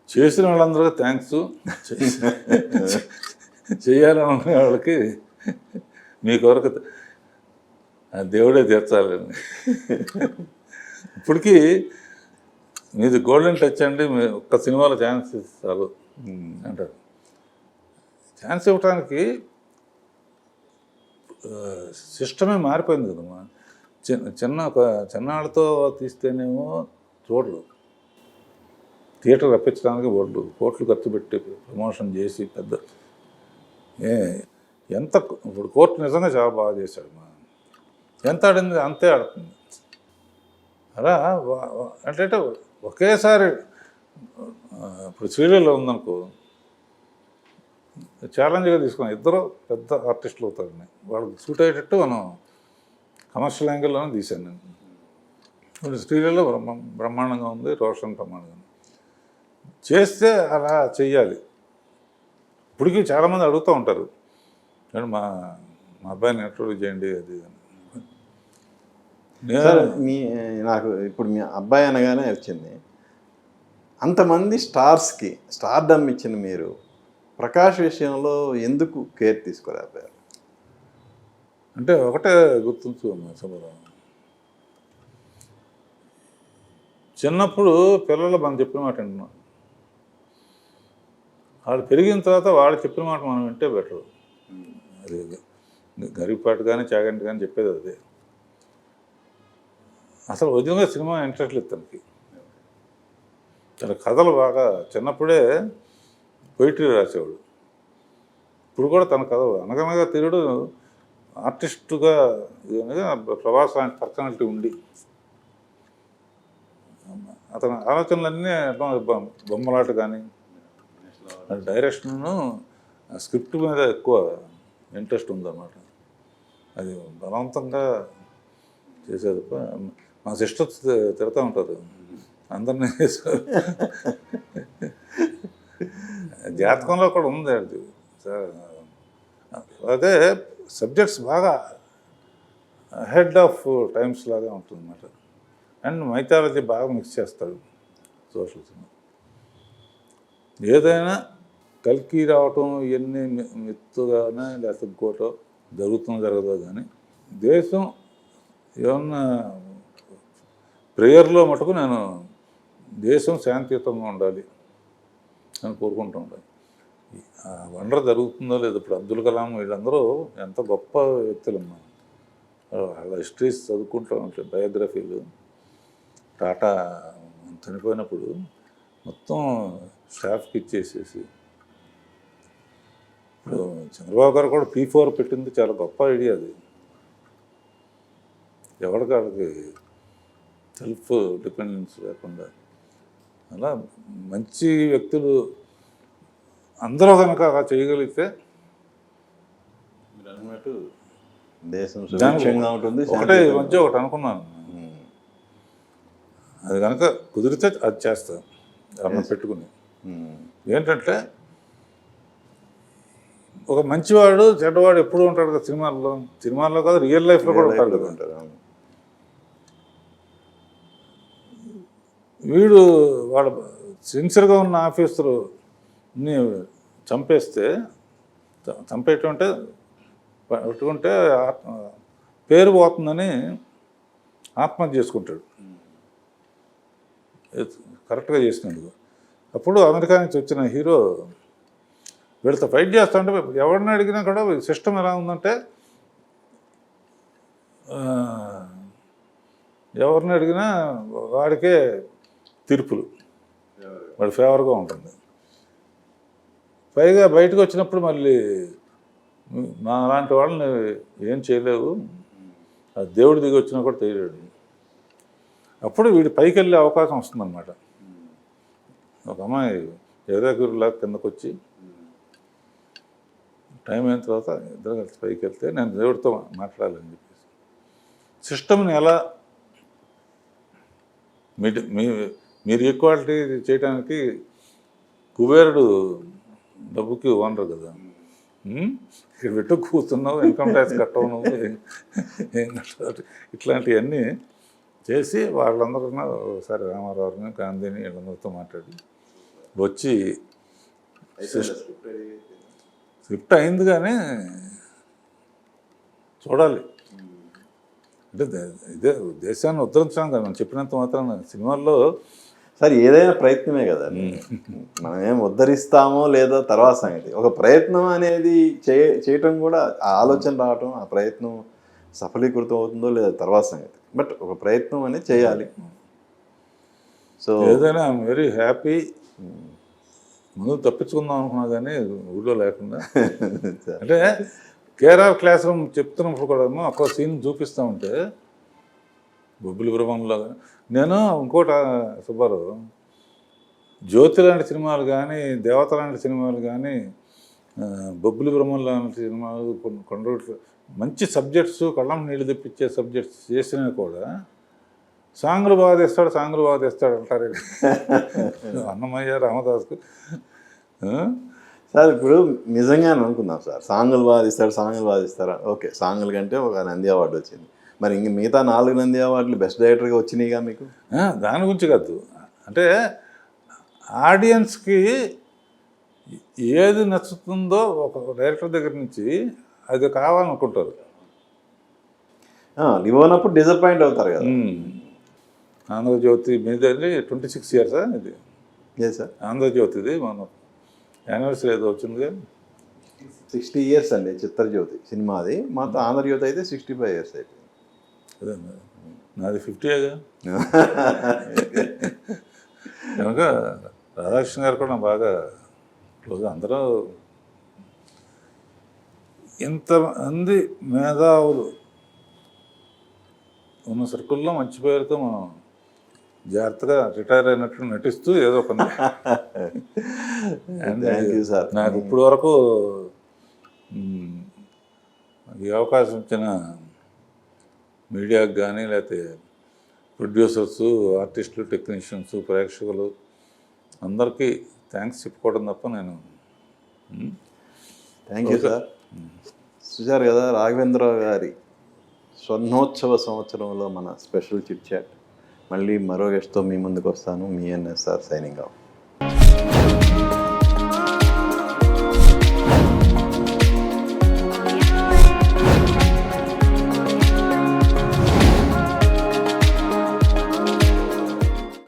చేసిన వాళ్ళందరూ థ్యాంక్స్, చేయాలనుకునే వాళ్ళకి మీ కొరకు దేవుడే తీర్చాలని. ఇప్పటికీ మీది గోల్డెన్ టచ్ అండి, ఒక్క సినిమాలో ఛాన్స్ ఇస్తారు అంటారు. ఛాన్స్ ఇవ్వటానికి సిస్టమే మారిపోయింది కదమ్మా. చిన్నాళ్ళతో తీస్తేనేమో చూడరు, థియేటర్ రప్పించడానికి కోట్లు ఖర్చు పెట్టి ప్రమోషన్ చేసి పెద్ద ఎంత. ఇప్పుడు కోర్టు నిజంగా చాలా బాగా చేశాడు, మా ఎంత ఆడింది అంతే ఆడుతుంది. అలా అంటే ఒకేసారి ఇప్పుడు శ్రీలీల ఉందనుకో, ఛాలెంజ్గా తీసుకున్నాం, ఇద్దరు పెద్ద ఆర్టిస్టులు అవుతారని వాళ్ళకి సూట్ అయ్యేటట్టు మనం కమర్షియల్ యాంగిల్లోనే తీశాను నేను. ఇప్పుడు శ్రీలీల బ్రహ్మాండంగా ఉంది, రోషన్ బ్రహ్మాండంగా ఉంది. చేస్తే అలా చెయ్యాలి. ఇప్పటికీ చాలామంది అడుగుతూ ఉంటారు, "మేడం, మా మా అబ్బాయిని ఇంట్రొడ్యూస్ చేయండి అది ఇది" అని. సార్ నాకు ఇప్పుడు మీ అబ్బాయి అనగానే వచ్చింది, అంతమంది స్టార్స్కి స్టార్డమ్ ఇచ్చిన మీరు ప్రకాష్ విషయంలో ఎందుకు కేర్ తీసుకోలేకపోయారు? అంటే ఒకటే గుర్తుంచు సుబ్బారావు, చిన్నప్పుడు పిల్లలు మనం చెప్పిన మాట వింటున్నాం, వాళ్ళు పెరిగిన తర్వాత వాళ్ళు చెప్పిన మాట మనం వింటే బెటరు. అది గరిపాటు కానీ చాగంటి కానీ చెప్పేది అదే. అసలు ఒరిజినల్గా సినిమా ఇంట్రెస్ట్ లేదు తనకి. తన కథలు బాగా చిన్నప్పుడే పొయిటరీ రాసేవాడు. ఇప్పుడు కూడా తన కథ అనగనగా తిరుడు ఆర్టిస్టుగా ప్రభాస్ లాంటి పర్సనాలిటీ ఉండి అతని ఆలోచనలన్నీ బొమ్మలాట కానీ డైరెక్షను స్క్రిప్ట్ మీద ఎక్కువ ఇంట్రెస్ట్ ఉందన్నమాట. అది బలవంతంగా చేసేది. మా సిస్టర్ తిడతా ఉంటారు అందరినీ. జాతకంలో కూడా ఉంది అది. అదే సబ్జెక్ట్స్ బాగా హెడ్ ఆఫ్ టైమ్స్ లాగా ఉంటుంది అన్నమాట. అండ్ మైథాలజీ బాగా మిక్స్ చేస్తాడు సోషల్ సినిమా. ఏదైనా కల్కి రావటం ఇవన్నీ మెత్తుగానే లేకపోతే ఇంకోటో జరగదో కానీ దేశం ఏమన్నా ప్రేయర్లో మటుకు నేను దేశం శాంతియుతంగా ఉండాలి అని కోరుకుంటూ ఉండాలి. ఆ వండర్ జరుగుతుందో లేదో. ఇప్పుడు అబ్దుల్ కలాం వీళ్ళందరూ ఎంత గొప్ప వ్యక్తులమ్మా. వాళ్ళ హిస్టరీస్ చదువుకుంటూ ఉంటాయి, బయోగ్రఫీలు. టాటా చనిపోయినప్పుడు మొత్తం స్టాఫ్కి ఇచ్చేసేసి, ఇప్పుడు చంద్రబాబు గారు కూడా P4 పెట్టింది చాలా గొప్ప ఐడియా అది. ఎవరికాళ్ళకి సెల్ఫ్ డిపెండెన్స్ లేకుండా అలా మంచి వ్యక్తులు అందరూ కనుక అలా చేయగలిగితే మీరు అన్నట్టు దేశం సుభిక్షంగా ఉంటుంది. ఒకటే ఈ మధ్య ఒకటి అనుకున్నాను, అది కనుక కుదిరితే అది చేస్తాను అన్న పెట్టుకుని. ఏంటంటే ఒక మంచివాడు చెడ్డవాడు ఎప్పుడు ఉంటాడు కదా సినిమాల్లో కాదు, రియల్ లైఫ్లో కూడా ఉంటాడు కదా. వీడు వాడు సిన్సియర్గా ఉన్న ఆఫీసరుని చంపేయటం అంటే పెట్టుకుంటే పేరు పోతుందని ఆత్మహత్య చేసుకుంటాడు కరెక్ట్గా చేసినందుకు. అప్పుడు అమెరికా నుంచి వచ్చిన హీరో వీళ్ళతో ఫైట్ చేస్తుంటే ఎవరిని అడిగినా కూడా సిస్టమ్ ఎలా ఉందంటే, ఎవరిని అడిగినా వాడికే తీర్పులు, వాడి ఫేవర్గా ఉంటుంది. పైగా బయటకు వచ్చినప్పుడు మళ్ళీ మా అలాంటి వాళ్ళని ఏం చేయలేవు, ఆ దేవుడు దిగి వచ్చినా కూడా తెలియడు. అప్పుడు వీడి పైకి వెళ్ళే అవకాశం వస్తుందన్నమాట. ఒక అమ్మాయి ఎగరగురులా కిందకు వచ్చి టైం అయిన తర్వాత ఇద్దరు కలిసి పైకి వెళ్తే నేను దేవుడితో మాట్లాడాలని చెప్పేసి సిస్టమ్ని ఎలా మీరు ఈక్వాలిటీ చేయడానికి కుబేరుడు డబ్బుకి ఓనర్ కదా, ఇక్కడ పెట్టు కూర్చున్నావు, ఇన్కమ్ ట్యాక్స్ కట్టవు నువ్వు, ఏం కట్టాలి, ఇట్లాంటివన్నీ చేసి వాళ్ళందరూ ఒకసారి రామారావుని గాంధీని వీళ్ళందరితో మాట్లాడి వచ్చి స్క్రిప్ట్ అయింది కానీ చూడాలి. అంటే ఇదే దేశాన్ని ఉద్ధరించాం కదా మనం చెప్పినంత మాత్రం. సినిమాల్లో సార్ ఏదైనా ప్రయత్నమే కదా, మనం ఏం ఉద్ధరిస్తామో లేదో తర్వాత సంగతి. ఒక ప్రయత్నం అనేది చేయటం కూడా, ఆ ఆలోచన రావటం, ఆ ప్రయత్నం సఫలీకృతం అవుతుందో లేదో తర్వాత సంగతి. బట్ ఒక ప్రయత్నం అనేది చేయాలి. సో ఏదైనా ఐఎమ్ వెరీ హ్యాపీ. ముందు తప్పించుకుందాం అనుకున్నా కానీ ఊళ్ళో లేకుండా. అంటే కేఆర్ఆర్ క్లాస్ రూమ్ చెప్తున్నప్పుడు కూడా అక్కడ సీన్ చూపిస్తూ ఉంటే బొబ్బిలి బ్రహ్మంలాగా. నేను ఇంకోటి సుబ్బారావు, జ్యోతి లాంటి సినిమాలు కానీ, దేవత లాంటి సినిమాలు కానీ, బొబ్బిలి బ్రహ్మం లాంటి సినిమాలు, కొన్ని మంచి సబ్జెక్ట్స్, కళ్ళం నీళ్ళు తెప్పించే సబ్జెక్ట్స్ చేసినా కూడా సాంగ్లు బాగా తెస్తాడు అంటారు అన్నమయ్య రామదాస్కు. సార్ ఇప్పుడు నిజంగానే అనుకుందాం సార్, సాంగులు బాధిస్తారా, ఓకే, సాంగుల కంటే ఒక నంది అవార్డు వచ్చింది, మరి ఇంక మిగతా 4 నంది అవార్డులు బెస్ట్ డైరెక్టర్గా వచ్చినాయిగా మీకు. దాని గురించి కాదు, అంటే ఆడియన్స్కి ఏది నచ్చుతుందో ఒక డైరెక్టర్ దగ్గర నుంచి అది కావాలనుకుంటారు. ఇవ్వనప్పుడు డిసప్పాయింట్ అవుతారు కదా. ఆంధ్రజ్యోతి మీద 26 years ఇది. లేదు సార్, ఆంధ్రజ్యోతిది మనం యానివర్సరీ ఏదో వచ్చింది కదా, 60 years అండి చిత్రజ్యోతి సినిమాది, మాతో ఆంధ్రజ్యోతి అయితే 65 years అయిపోయింది. అదే నాది 50ఏగా. కనుక రాధాకృష్ణ గారు కూడా బాగా క్లోజ్. అందరూ ఇంతమంది మేధావులు ఉన్న సర్కిల్లో మంచి పేరుతో మనం జాగ్రత్తగా రిటైర్ అయినట్లు నటిస్తూ ఏదో పని. Thank you sir. నాకు ఇప్పుడు వరకు ఈ అవకాశం ఇచ్చిన మీడియాకి కానీ, లేకపోతే ప్రొడ్యూసర్స్, ఆర్టిస్టులు, టెక్నీషియన్స్, ప్రేక్షకులు అందరికీ థ్యాంక్స్ చెప్పుకోవడం తప్ప నేను. Thank you sir. చూశారు కదా రాఘవేంద్రరావు గారి స్వర్ణోత్సవ సంవత్సరంలో మన స్పెషల్ చిట్ చాట్. మళ్ళీ మరో గెస్ట్తో మీ ముందుకు వస్తాను. మీ ఎన్ఎస్ఆర్ సైనింగ్ ఆఫ్.